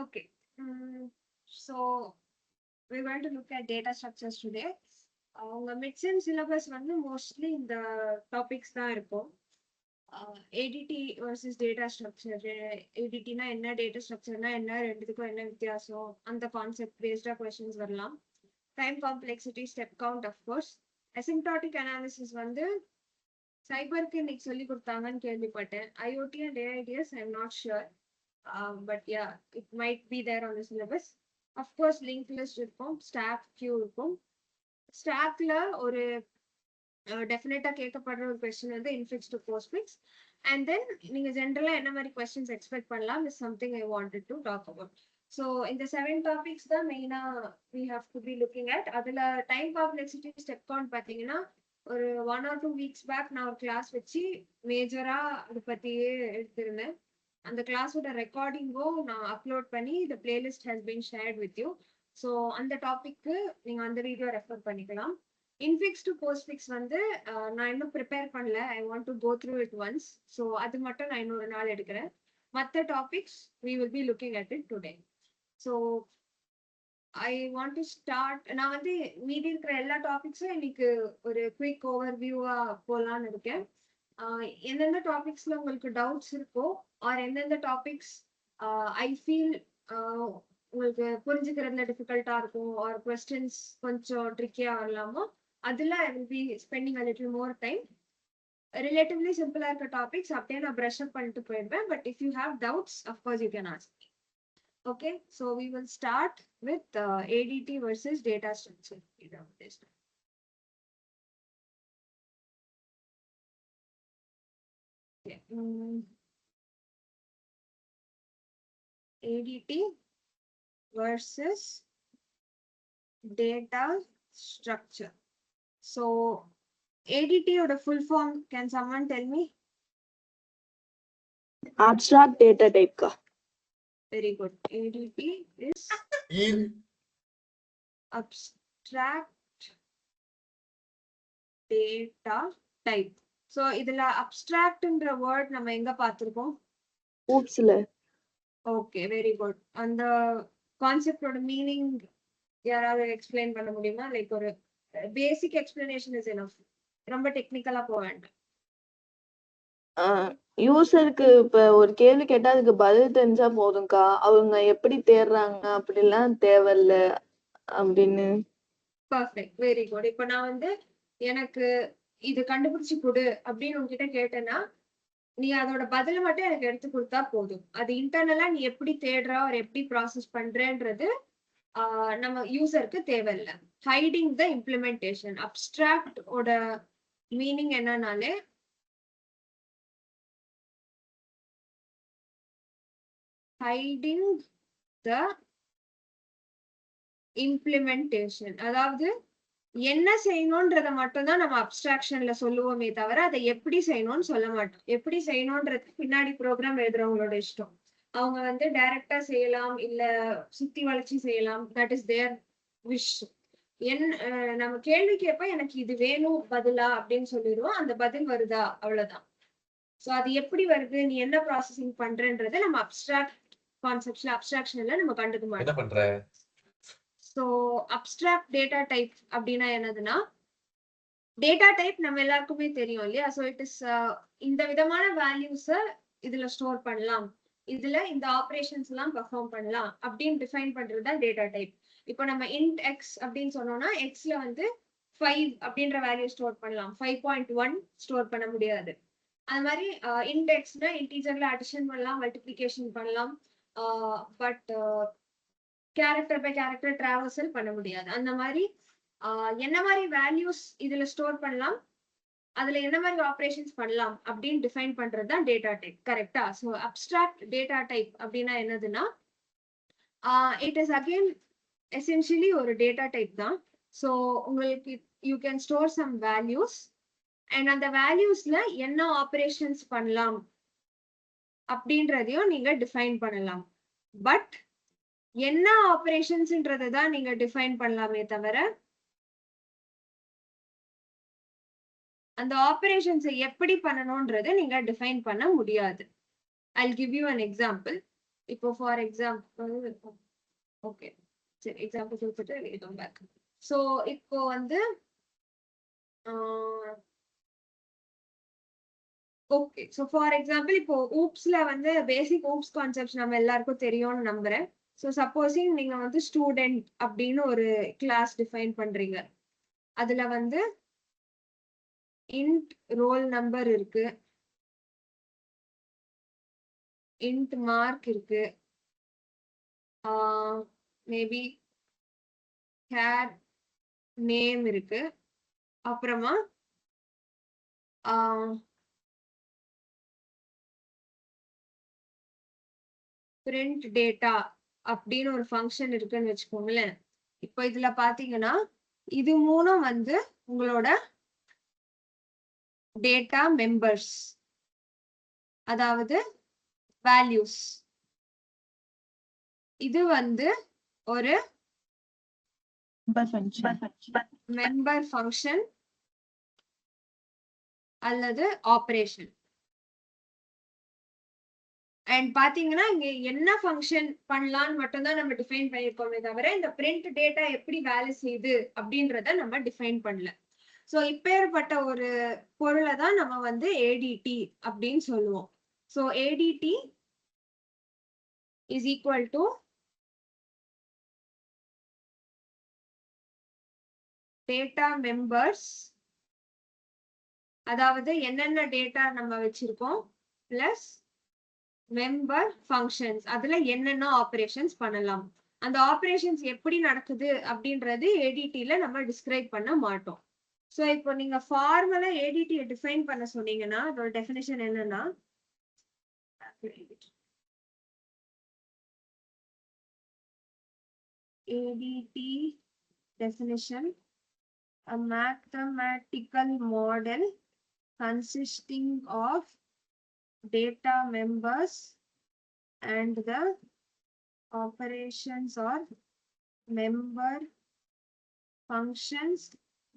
Okay. So we're going to look at data structures today. உங்க midsem syllabus வந்து mostly இந்த topics தான் இருக்கும். ADT versus data structure. ஏடிடினா என்ன, டேட்டா ஸ்ட்ரக்சர்னா என்ன, ரெண்டுத்துக்கும் என்ன வித்தியாசம், அந்த கான்செப்ட் பேஸ்டா கொஸ்டின்ஸ் வரலாம். Time complexity, step count, of course. Asymptotic analysis வந்து சைபருக்கு இன்னைக்கு சொல்லி கொடுத்தாங்கன்னு கேள்விப்பட்டேன். IoT and AIDS I am not sure. But yeah, it might be there on the syllabus. Of course, linked list இருக்கும், stack queue இருக்கும். Stackல ஒரு டெஃபினட்டா கேட்கப்படுற ஒரு கொஸ்டின் வந்து infix to postfix. And then நீங்க ஜென்ரலா என்ன மாதிரி கொஸ்டின்ஸ் எக்ஸ்பெக்ட் பண்ணலாம் is something I wanted to talk about. So இந்த 7 topics தான் மெயினா we have to be looking at. அதுல டைம் காம்ப்ளெக்சிட்டி, ஸ்டெப் கவுண்ட் பாத்தீங்கன்னா ஒரு 1 or 2 weeks back நான் ஒரு கிளாஸ் வச்சு மேஜரா அதை பத்தியே எடுத்திருந்தேன். அந்த கிளாஸோட ரெக்கார்டிங்கும் நான் அப்லோட் பண்ணி the playlist has been shared with you. So அந்த டாபிக்கு நீங்க அந்த வீடியோ ரெஃபர் பண்ணிக்கலாம். இன்ஃபிக்ஸ் டு போஸ்ட்ஃபிக்ஸ் வந்து நான் இன்னும் ப்ரிப்பேர் பண்ணல. I want to go through it once. So அது மட்டும் நான் இன்னொரு நாள் எடுக்கிறேன். மற்ற topics we will be looking at it today. So I want to start. நான் வந்து மீதி இருக்கிற எல்லா டாபிக்ஸும் இன்னைக்கு ஒரு குவிக் ஓவர் வியூவா போலான்னு இருக்கேன். எந்தெந்த டாபிக்ஸ்ல உங்களுக்கு டவுட்ஸ் இருக்கோ ஆர் எந்தெந்த டாபிக்ஸ் ஐ ஃபீல் உங்களுக்கு புரிஞ்சுக்கிறதுல டிஃபிகல்ட்டா இருக்கும் ஆர் கொஸ்டின்ஸ் கொஞ்சம் ட்ரிக்கியா வரலாமோ அதுல I will be spending a little more time. Relatively சிம்பிளா இருக்க டாபிக்ஸ் அப்படியே நான் ப்ரஷ் அப் பண்ணிட்டு போயிடுவேன். But if you have doubts of course you can ask. Okay, so we will start with ADT versus data structure. ADT versus data structure. So ADT or full form, can someone tell me? Abstract data type ka. Very good. ADT is abstract data type. So idla abstract என்ற word நம்ம எங்க பார்த்திருக்கோம்? Oops-ல. Okay, very good. அந்த கான்செப்டோட meaning யாராவது explain பண்ண முடியுமா? Like ஒரு பேசிக் explanation is enough. ரொம்ப டெக்னிக்கலா போக வேண்டாம். யூசருக்கு இப்ப ஒரு கேள்வி கேட்டா அதுக்கு பதில் தெரிஞ்சா போதும்க்கா. அவங்க எப்படி தேடுறாங்க அப்படிலாம் தேவையில்ல அப்படின்னு. Perfect, very good. இப்ப நான் வந்து எனக்கு இது கண்டுபிடிச்சு கொடு அப்படின்னு உங்ககிட்ட கேட்டேன்னா நீ அதோட பதில மட்டும் எனக்கு எடுத்து கொடுத்தா போதும். அது இன்டர்னலா நீ எப்படி தேடுற ஒரு எப்படி ப்ராசஸ் பண்றன்றது நம்ம யூசருக்கு தேவையில்லை. ஹைடிங் த இம்ப்ளிமெண்டேஷன். அப்ஸ்ட்ராக்ட் ஓட மீனிங் என்னன்னாலே ஹைடிங் த இம்ப்ளிமெண்டேஷன். அதாவது என்ன செய்யணும்ன்றத மட்டும் தான் நம்ம அப்ஸ்ட்ராக்ஷன்ல சொல்லுவோமே தவிர அதை எப்படி செய்யணும்னு சொல்ல மாட்டோம். எப்படி செய்யணும்ன்றது பின்னாடி ப்ரோக்ராம் எழுதுறவங்களோட இஷ்டம். அவங்க வந்து டைரக்டா செய்யலாம், இல்ல சுத்தி வளைச்சு செய்யலாம். That is their wish. நம்ம கேள்வி கேட்ப எனக்கு இது வேணும் பதிலா அப்படின்னு சொல்லிடுவோம். அந்த பதில் வருதா, அவ்வளவுதான். ஸோ அது எப்படி வருது, நீ என்ன ப்ராசஸிங் பண்றன்றத நம்ம அப்ஸ்ட்ராக்ட் கான்செப்ட்ல அப்ஸ்ட்ராக்ஷன்ல நம்ம கண்டுக்க மாட்டோம். ஸோ அப்ஸ்ட்ராக்ட் டேட்டா டைப் அப்படின்னா என்னதுன்னா, டேட்டா டைப் நம்ம எல்லாருக்குமே தெரியும் இல்லையா? ஸோ இட் இஸ் இந்த விதமான வேல்யூஸை இதுல ஸ்டோர் பண்ணலாம், இதுல இந்த ஆப்ரேஷன்ஸ் எல்லாம் பெர்ஃபார்ம் பண்ணலாம் அப்படின்னு டிஃபைன் பண்றது தான் டேட்டா டைப். இப்போ நம்ம இன்ட் எக்ஸ் அப்படின்னு சொன்னோம்னா எக்ஸ்ல வந்து 5 அப்படின்ற வேல்யூ ஸ்டோர் பண்ணலாம், 5.1 ஸ்டோர் பண்ண முடியாது. அது மாதிரி இன்ட் எக்ஸ்னா இன்டீஜர்ல அடிஷன் பண்ணலாம், மல்டிப்ளிகேஷன் பண்ணலாம். பட் கேரக்டர் பை கேரக்டர் டிராவல்சல் பண்ண முடியாது. அந்த மாதிரி என்ன மாதிரி வேல்யூஸ் இதுல ஸ்டோர் பண்ணலாம், அதுல என்ன மாதிரி ஆப்ரேஷன்ஸ் பண்ணலாம் அப்படின்னு டிஃபைன் பண்றது தான் டேட்டா டைப். கரெக்டா? ஸோ அப்ஸ்ட்ராக்ட் டேட்டா டைப் அப்படின்னா என்னதுன்னா இட் இஸ் அகெயின் எசென்ஷியலி ஒரு டேட்டா டைப் தான். ஸோ உங்களுக்கு you can store some values and அந்த வேல்யூஸ்ல என்ன ஆப்ரேஷன்ஸ் பண்ணலாம் அப்படின்றதையும் நீங்க டிஃபைன் பண்ணலாம். பட் என்ன ஆப்ரேஷன்ஸ்ன்றதை தான் நீங்க டிஃபைன் பண்ணலாமே தவிர அந்த ஆப்ரேஷன்ஸை எப்படி பண்ணணும்ன்றதை நீங்க டிஃபைன் பண்ண முடியாது. I'll give you an example. இப்போ ஃபார் எக்ஸாம்பிள் ஓகே சரி எக்ஸாம்பிள் கொடுத்துட்டு எழுதும் பேக். ஸோ இப்போ வந்து ஓகே ஸோ ஃபார் எக்ஸாம்பிள் இப்போ ஊப்ஸ்ல வந்து பேசிக் ஊப்ஸ் கான்செப்ட்ஸ் நம்ம எல்லாருக்கும் தெரியும்னு நம்புறேன். ஸோ சப்போஸிங் நீங்க வந்து ஸ்டூடெண்ட் அப்படின்னு ஒரு கிளாஸ் டிஃபைன் பண்றீங்க. அதுல வந்து இன்ட் ரோல் நம்பர் இருக்கு, இன்ட் மார்க் இருக்கு, மேபி கேர் நேம் இருக்கு, அப்புறமா பிரிண்ட் டேட்டா அப்படின்னு ஒரு ஃபங்க்ஷன் இருக்குன்னு வச்சுக்கோங்களேன். இப்போ இதுல பாத்தீங்கன்னா இது மூணும் வந்து உங்களோட டேட்டா மெம்பர்ஸ், அதாவது வேல்யூஸ். இது வந்து ஒரு மெம்பர் ஃபங்க்ஷன் அல்லது ஆபரேஷன். அண்ட் பாத்தீங்கன்னா இங்க என்ன ஃபங்க்ஷன் பண்ணலாம்னு மட்டும் தான் நம்ம டிஃபைன் பண்ணிருக்கோமே தவிர இந்த பிரிண்ட் டேட்டா எப்படி வேலை செய்யுது அப்படின்றத நம்ம டிஃபைன் பண்ணல. ஸோ இப்பேற்பட்ட ஒரு பொருளை தான் நம்ம வந்து ஏடிடி அப்படின்னு சொல்லுவோம். So ADT is equal to data members, அதாவது என்னென்ன டேட்டா நம்ம வச்சிருக்கோம் பிளஸ் மெம்பர் ஃபங்க்ஷன்ஸ், அதுல என்னென்ன ஆபரேஷன்ஸ் பண்ணலாம். அந்த ஆபரேஷன்ஸ் எப்படி நடக்குது அப்படின்றது ஏடிடில நம்ம டிஸ்கிரைப் பண்ண மாட்டோம். ஸோ இப்போ நீங்க ஃபார்மலா ஏடிடியை டிஃபைன் பண்ண சொன்னீங்கன்னா அதோட டெஃபினிஷன் என்னன்னா ADT definition, a mathematical model consisting of data members and the operations or member functions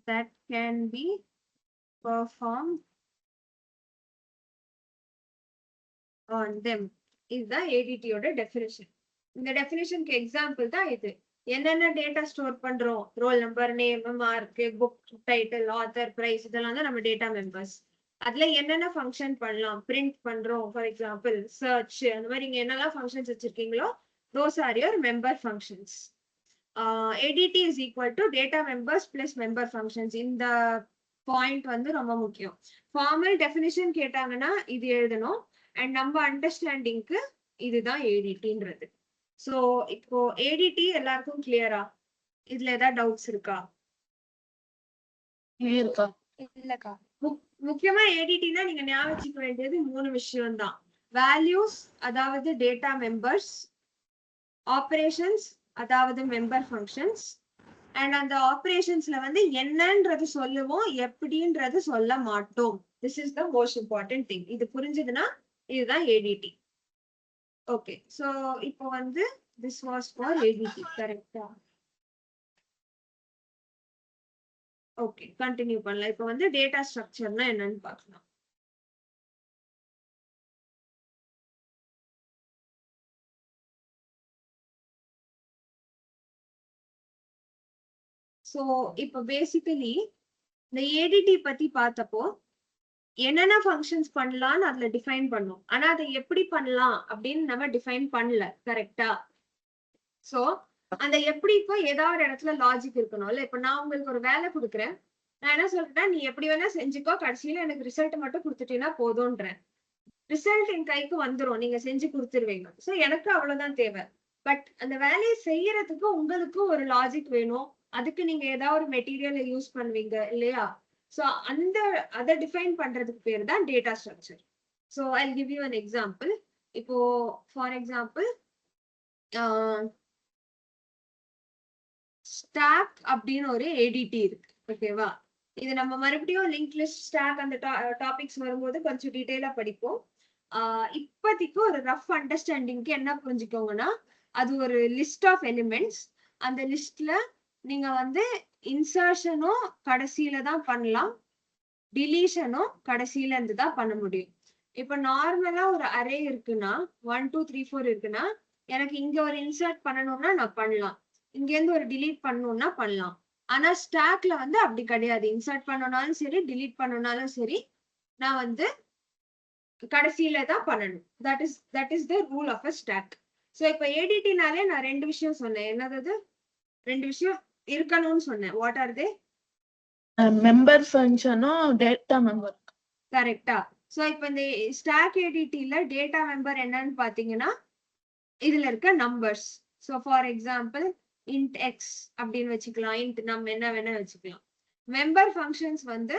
that can be performed on them. இதுதான் ADT யோட டெஃபினிஷன். இந்த டெஃபினிஷனுக்கு எக்ஸாம்பிள் தான் இது. என்னென்ன டேட்டா ஸ்டோர் பண்றோம், roll number, name, mark, book title, author, price, இதெல்லாம் தான் நம்ம டேட்டா மெம்பர்ஸ். அதுல என்னென்ன ஃபங்க்ஷன் பண்ணலாம், பிரிண்ட் பண்றோம் ஃபார் எக்ஸாம்பிள் சர்ச், அந்த மாதிரி நீங்க என்னெல்லாம் functions வச்சிருக்கீங்களோ those are your member functions. ADT is equal to data members plus member functions. இந்த பாயிண்ட் வந்து ரொம்ப முக்கியம். ஃபார்மல் டெஃபினிஷன் கேட்டாங்கன்னா இது எழுதணும். அண்ட் நம்ம அண்டர்ஸ்டாண்டிங்க்கு இதுதான் ஏடிடின்றது. சோ இப்போ ஏடிடி எல்லாருக்கும் கிளியரா? இதுல ஏதாவது டவுட்ஸ் இருக்கா? இல்லக்கா. முக்கியமா ஏடிடினா நீங்க ஞாபகம் வச்சுக்க வேண்டியது 3 விஷயம் தான். வேல்யூஸ் அதாவது டேட்டா மெம்பர்ஸ், ஆபரேஷன்ஸ் அதாவது மெம்பர் ஃபங்க்ஷன்ஸ், அண்ட் அந்த ஆபரேஷன்ஸ்ல வந்து என்னன்றது சொல்லுவோம், எப்படின்றது சொல்ல மாட்டோம். This is the most important thing. இது புரிஞ்சதுன்னா இதுதான் ஏடிடி. ஓகே சோ இப்போ வந்து this was for ADT, கரெக்ட்டா? ஓகே கண்டினியூ பண்ணலாம். இப்போ வந்து டேட்டா ஸ்ட்ரக்சர்னா என்னன்னு பார்க்கலாம். சோ இப்போ பேசிக்கலி இந்த ஏடிடி பத்தி பார்த்தப்போ என்னென்ன ஃபங்க்ஷன்ஸ் பண்ணலாம்னு அதுல டிஃபைன் பண்ணோம். ஆனா அதை எப்படி பண்ணலாம் அப்படின்னு நம்ம டிஃபைன் பண்ணல, கரெக்டா? சோ அந்த எப்படிக்கோ ஏதாவது இடத்துல லாஜிக் இருக்கணும்ல. இப்ப நான் உங்களுக்கு ஒரு வேலை கொடுக்குறேன், நான் என்ன சொல்றேன், நீ எப்படி வேணா செஞ்சுக்கோ, கடைசியில எனக்கு ரிசல்ட் மட்டும் கொடுத்துட்டீங்கன்னா போதும்ன்றேன். ரிசல்ட் என் கைக்கு வந்துரும், நீங்க செஞ்சு கொடுத்துருவீங்க. சோ எனக்கு அவ்வளவுதான் தேவை. பட் அந்த வேலையை செய்யறதுக்கு உங்களுக்கு ஒரு லாஜிக் வேணும். அதுக்கு நீங்க ஏதாவது ஒரு மெட்டீரியல் யூஸ் பண்ணுவீங்க இல்லையா? சோ அந்த அதை டிஃபைன் பண்றதுக்கு பேர் தான் data structure. So I give you an example. இப்போ ஃபார் எக்ஸாம்பிள் ஸ்டாக் அப்படின்னு ஒரு ஏடிடி இருக்கு, ஓகேவா? இது நம்ம மறுபடியும் லிங்க் லிஸ்ட், ஸ்டாக் அந்த டாபிக்ஸ் வரும்போது கொஞ்சம் டீடைலா படிப்போம். இப்போதைக்கு ஒரு ரஃப் அண்டர்ஸ்டாண்டிங்க்கு என்ன புரிஞ்சுக்கோங்கன்னா, அது ஒரு லிஸ்ட் ஆஃப் எலிமெண்ட்ஸ். அந்த லிஸ்ட்ல நீங்க வந்து இன்சர்ஷனும் கடைசியில தான் பண்ணலாம், டிலீஷனும் கடைசியில இருந்து தான் பண்ண முடியும். இப்ப நார்மலா ஒரு அரே இருக்குன்னா 1 2 3 4 இருக்குன்னா எனக்கு இங்க ஒரு இன்சர்ட் பண்ணணும்னா நான் பண்ணலாம், இங்க இருந்து ஒரு delete பண்ணணும்னா பண்ணலாம். ஆனா ஸ்டாக்ல வந்து அப்படி கிடையாது. இன்சர்ட் பண்ணனாலும் சரி delete பண்ணனாலும் சரி நான் வந்து கடைசியில தான் பண்ணணும். That is the rule of a stack. So இப்ப ஏடிடினாலே நான் ரெண்டு விஷயம் சொன்னேன். என்னது? ரெண்டு விஷயம் இருக்கணும்னு சொன்னேன். What are they? மெம்பர் ஃபங்க்ஷனும் டேட்டா மெம்பர். கரெக்டா? சோ இப்ப இந்த ஸ்டாக் ஏடிடில டேட்டா மெம்பர் என்னன்னு பாத்தீங்கன்னா இதுல இருக்க numbers. So for example int x அப்படின்னு வச்சுக்கலாம், int நம்ம என்ன வேணா வச்சுக்கலாம். மெம்பர் ஃபங்க்ஷன்ஸ் வந்து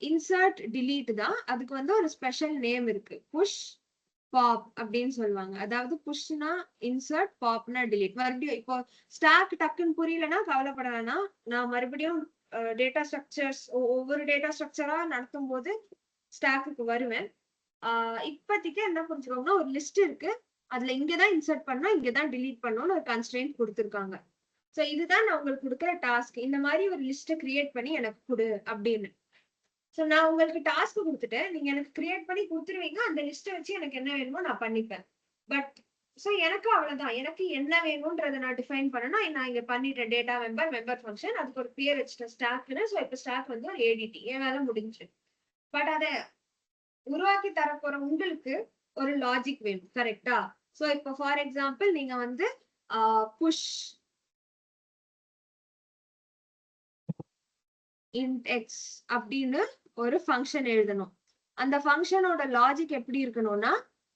இன்சர்ட் delete தான். அதுக்கு வந்து ஒரு ஸ்பெஷல் நேம் இருக்கு, புஷ் பாப் அப்படின்னு சொல்லுவாங்க. அதாவது புஷ்னா இன்சர்ட், பாப்னா delete. மறுபடியும் இப்போ ஸ்டாக் டக்குன்னு புரியலன்னா கவலைப்பட வேணாம். நான் மறுபடியும் டேட்டா ஸ்ட்ரக்சர்ஸ் ஒவ்வொரு டேட்டா ஸ்ட்ரக்சரா நடத்தும் போது ஸ்டாக்குக்கு வருவேன். இப்போதைக்கு என்ன புரிஞ்சுக்கோங்கன்னா ஒரு லிஸ்ட் இருக்கு, அதுல இங்கதான் இன்சர்ட் பண்ணணும், இங்கதான் delete பண்ணணும்னு ஒரு கன்ஸ்ட்ரெயின்ட் கொடுத்திருக்காங்க. சோ இதுதான் நான் உங்களுக்கு கொடுக்குற டாஸ்க். இந்த மாதிரி ஒரு லிஸ்ட் கிரியேட் பண்ணி எனக்கு கொடு அப்படின்னு. சோ நான் உங்களுக்கு டாஸ்க் கொடுத்துட்டேன், நீங்க எனக்கு கிரியேட் பண்ணி கொடுத்துருவீங்க. அந்த லிஸ்ட்டை வச்சு எனக்கு என்ன வேணுமோ நான் பண்ணிப்பேன். பட் சோ எனக்கு அவ்வளவுதான், எனக்கு என்ன வேணும்ன்றதை நான் டிஃபைன் பண்ணனா நான் இங்க பண்ணிட்டேன். டேட்டா மெம்பர் ஃபங்க்ஷன், அதுக்கு ஒரு பேர் வச்சுட்டேன் ஸ்டாக்னு. சோ இப்ப ஸ்டாக் வந்து ஒரு ஏடிடி, என் வேலை முடிஞ்சு. பட் அதை உருவாக்கி தர போற உங்களுக்கு ஒரு லாஜிக் வேணும், கரெக்டா? சோ இப்போ ஃபார் எக்ஸாம்பிள் நீங்க வந்து புஷ் int x அப்படின்னு ஒரு ஃபங்க்ஷன் எழுதணும். அந்த ஃபங்க்ஷனோட லாஜிக் எப்படி இருக்கணும்னா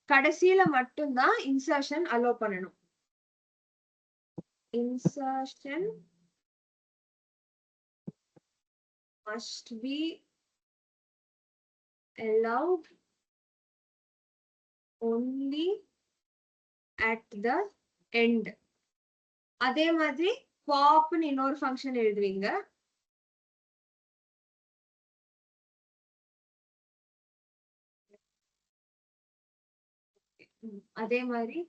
கடைசியில மட்டும்தான் இன்சர்ஷன் அலோ பண்ணணும். Insertion must be allowed only at the end. அதே மாதிரி பாப்னு இன்னொரு ஃபங்க்ஷன் எழுதுவீங்க. அதே மாதிரி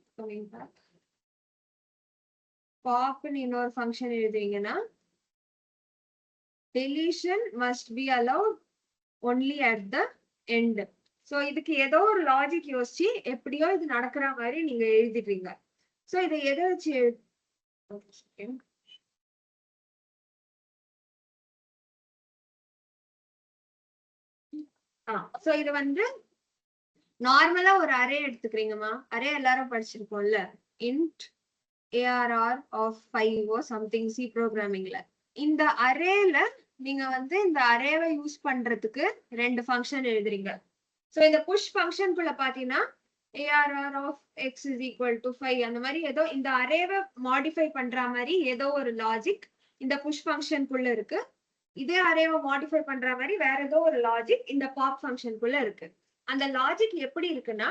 பாப்னு இன்னொரு ஃபங்க்ஷன் எழுதுவீங்கன்னா deletion must be allowed only at the end. So இதுக்கு ஏதோ ஒரு லாஜிக் யோசிச்சு எப்படியோ இது நடக்கிற மாதிரி நீங்க எழுதிடுறீங்க. சோ இதை எதை வச்சு சோ இது வந்து நார்மலா ஒரு அரே எடுத்துக்கிறீங்கம்மா. அரே எல்லாரும் படிச்சிருக்கோம்ல, int arr of 5 something C ப்ரோக்ராமிங்ல. இந்த அரேல நீங்க வந்து இந்த அரேவை யூஸ் பண்றதுக்கு ரெண்டு ஃபங்க்ஷன் எழுதுறீங்க. சோ இந்த புஷ் ஃபங்க்ஷனுக்குள்ள பாத்தீங்கன்னா arr of x is equal to 5 அந்த மாதிரி ஏதோ இந்த அரேவை மாடிஃபை பண்ற மாதிரி ஏதோ ஒரு லாஜிக் இந்த புஷ் ஃபங்க்ஷனுக்குள்ள இருக்கு. இதே அரேவை மாடிஃபை பண்ற மாதிரி வேற ஏதோ ஒரு லாஜிக் இந்த பாப் ஃபங்க்ஷனுக்குள்ள இருக்கு. அந்த லாஜிக் எப்படி இருக்குன்னா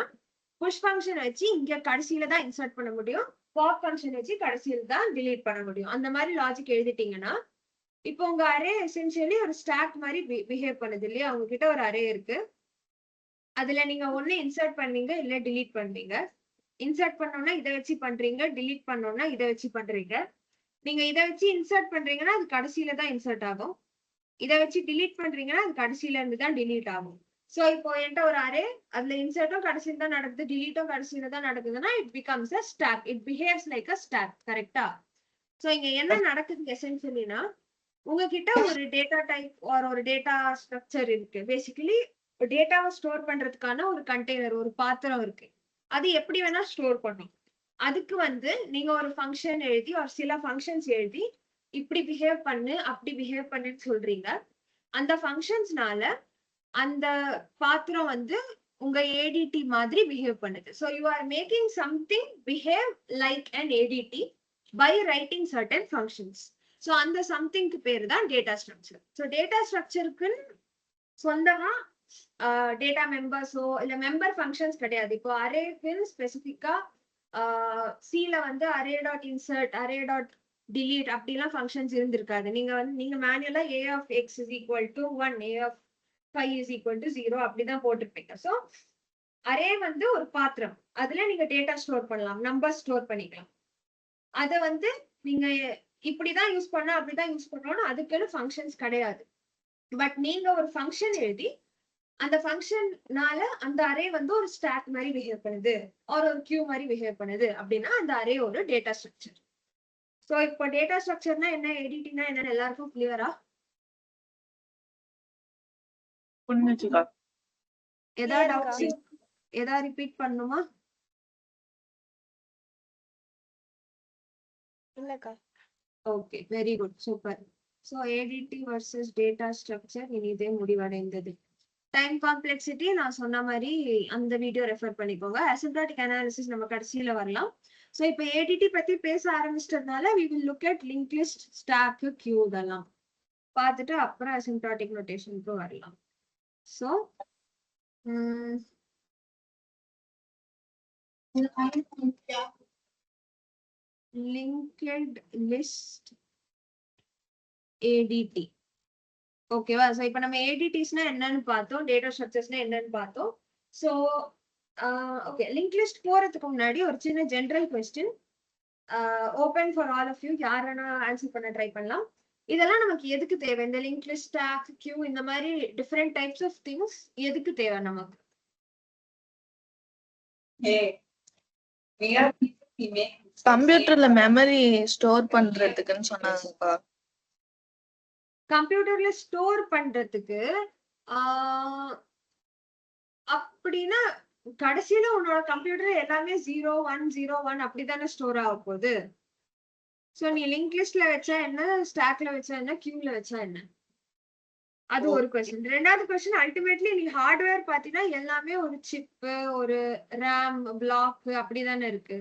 புஷ் ஃபங்க்ஷன் வச்சு இங்க கடைசியில தான் இன்சர்ட் பண்ண முடியும், பாப் ஃபங்க்ஷன் வச்சு கடைசியில தான் delete பண்ண முடியும். அந்த மாதிரி லாஜிக் எழுதிட்டீங்கன்னா இப்போ உங்க அரே எசென்ஷியலி ஒரு ஸ்டாக் மாதிரி பிஹேவ் பண்ணுது இல்லையா? உங்ககிட்ட ஒரு அரே இருக்கு, அதுல நீங்க ஒண்ணு இன்சர்ட் பண்ணீங்க இல்ல delete பண்றீங்க. இன்சர்ட் பண்ணோம்னா இதை வச்சு பண்றீங்க, delete பண்ணோம்னா இதை வச்சு பண்றீங்க. நீங்க இதை வச்சு இன்சர்ட் பண்றீங்கன்னா அது கடைசியில தான் இன்சர்ட் ஆகும், இதை வச்சு delete பண்றீங்கன்னா அது கடைசியில இருந்து தான் delete ஆகும். சோ இப்போ என்கிட்ட ஒரு அரே, அதுல இன்சர்ட்டும் கடைசியில தான் நடக்குது, delete கடைசியில தான் நடக்குதுன்னா it becomes a stack. It behaves like a stack, கரெக்டா? சோ இங்க என்ன நடக்குது எசென்ஷியலினா உங்ககிட்ட ஒரு டேட்டா டைப் ஒரு டேட்டா ஸ்ட்ரக்சர் இருக்கு. பேசிக்கலி டேட்டாவை ஸ்டோர் பண்றதுக்கான ஒரு கண்டெய்னர், ஒரு பாத்திரம் இருக்கு. அது எப்படி வேணா ஸ்டோர் பண்ணும். அதுக்கு வந்து நீங்க ஒரு ஃபங்க்ஷன் எழுதி ஒரு சில ஃபங்க்ஷன்ஸ் எழுதி இப்படி பிஹேவ் பண்ணு அப்படி பிஹேவ் பண்ணுன்னு சொல்றீங்க. அந்த ஃபங்க்ஷன்ஸ்னால அந்த பாத்திரம் வந்து உங்க ஏடிடி மாதிரி பிஹேவ் பண்ணுது. So you are making something behave like an ADT by writing certain functions. So அந்த சம்திங்க்கு பேரு தான் டேட்டா ஸ்ட்ரக்சர். ஸோ டேட்டா ஸ்ட்ரக்சருக்கு சொந்தமா டேட்டா மெம்பர்ஸோ இல்ல மெம்பர் ஃபங்க்ஷன்ஸ் கிடையாது. இப்போ அரேக்கு ஸ்பெசிஃபிக்கா சில வந்து array dot insert, array dot delete அப்படிலாம் ஃபங்க்ஷன்ஸ் இருந்திருக்காது. நீங்க மேனுவலா a of x is equal to 1, a of 5 is equal to 0 அப்படிதான் போட்டிருப்பீங்க. ஸோ அரே வந்து ஒரு பாத்திரம், அதுல நீங்க டேட்டா ஸ்டோர் பண்ணலாம், நம்பர் ஸ்டோர் பண்ணிக்கலாம். அத வந்து நீங்க இப்படிதான் யூஸ் பண்ணா அப்படிதான் யூஸ் பண்ணணும், அதுக்குன்னு ஃபங்க்ஷன்ஸ் கிடையாது. பட் நீங்க ஒரு ஃபங்க்ஷன் எழுதி அந்த ஃபங்க்ஷன்னால அந்த அரே வந்து ஒரு ஸ்டாக் மாதிரி பிஹேவ் பண்ணுது ஒரு கியூ மாதிரி பிஹேவ் பண்ணுது அப்படின்னா அந்த அரே ஒரு டேட்டா ஸ்ட்ரக்சர். சோ இப்போ டேட்டா ஸ்ட்ரக்சர்னா என்ன, ஏடிடினா என்னன்னு எல்லாருக்கும் கிளியரா? புரிஞ்சுச்சுக்கா. ஏதாவது Clear-க்கா. டவுட்ஸ், ஏதாவது ரிப்பீட் பண்ணணுமா? இல்லக்கா. Okay, very good, super. So ADT versus data structure இனிதே முடிவடைந்தது. டைம் காம்ப்ளெக்சிட்டி நான் சொன்ன மாதிரி அந்த வீடியோ ரெஃபர் பண்ணிக்கோங்க. அசிம்ப்டாட்டிக் அனாலிசிஸ் நம்ம கடைசியில வரலாம். ஸோ இப்போ ஏடிடி பத்தி பேச ஆரம்பிச்சிட்டதுனால we will look at linked list, stack, queue இதெல்லாம் பார்த்துட்டு அப்புறம் அசிம்ப்டாட்டிக் நோட்டேஷனுக்கு வரலாம். So linked list ADT. ஓகேவா? ஸோ இப்போ நம்ம ஏடிடிஸ்னா என்னன்னு பார்த்தோம், டேட்டா ஸ்ட்ரக்சர்ஸ்னா என்னன்னு பார்த்தோம். ஸோ ஓகே, லிங்க் லிஸ்ட் போறதுக்கு முன்னாடி ஒரு சின்ன general question open for all of you, யார் வேணா ஆன்சர் பண்ண ட்ரை பண்ணலாம். இதெல்லாம் நமக்கு எதுக்கு தேவை? இந்த லிங்க் லிஸ்ட், ஸ்டாக், கியூ இந்த மாதிரி டிஃப்ரெண்ட் டைப்ஸ் ஆஃப் திங்ஸ் எதுக்கு தேவை நமக்கு? கம்ப்யூட்டர்ல மெமரி ஸ்டோர் பண்றதுக்குன்னு சொன்னாங்கப்பா. கம்ப்யூட்டர்ல ஸ்டோர் பண்றதுக்கு அப்படின்னா கடைசியில உன்னோட கம்ப்யூட்டர் எல்லாமே 0 1 0 1 அப்படித்தானே ஸ்டோர் ஆக போகுது. சோ நீ லிங்க் லிஸ்ட்ல வச்சா என்ன, ஸ்டாக்ல வச்சா என்ன, கியூல வச்சா என்ன? அது ஒரு கொஸ்டின். ரெண்டாவது கொஸ்டின், அல்டிமேட்லி நீ ஹார்ட்வேர் பாத்தீங்கன்னா எல்லாமே ஒரு சிப், ஒரு ரேம், பிளாக் அப்படிதானே இருக்கு.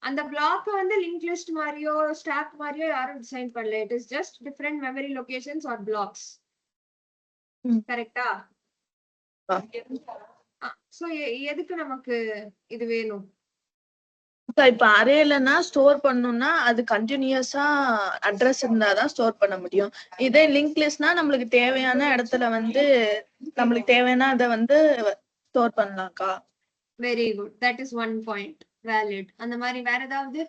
அந்த பிளாக் வந்து லிங்க் லிஸ்ட் மாதிரியோ ஸ்டாக் மாதிரியோ யாரும் டிசைன் பண்ணல. It is just different memory locations or blocks. கரெக்டா? சோ எதுக்கு நமக்கு இது வேணும்? இப்ப அரேலனா ஸ்டோர் பண்ணணும்னா அது கண்டினியூஸா அட்ரஸ் இருந்தாதான் ஸ்டோர் பண்ண முடியும். இதே லிங்க் லிஸ்ட்னா நம்மளுக்கு தேவையான இடத்துல வந்து நம்மளுக்கு தேவையான அதை வந்து ஸ்டோர் பண்ணலாம்க்கா. Very good, that is one point, valid. அந்த மாதிரி வேற ஏதாவது?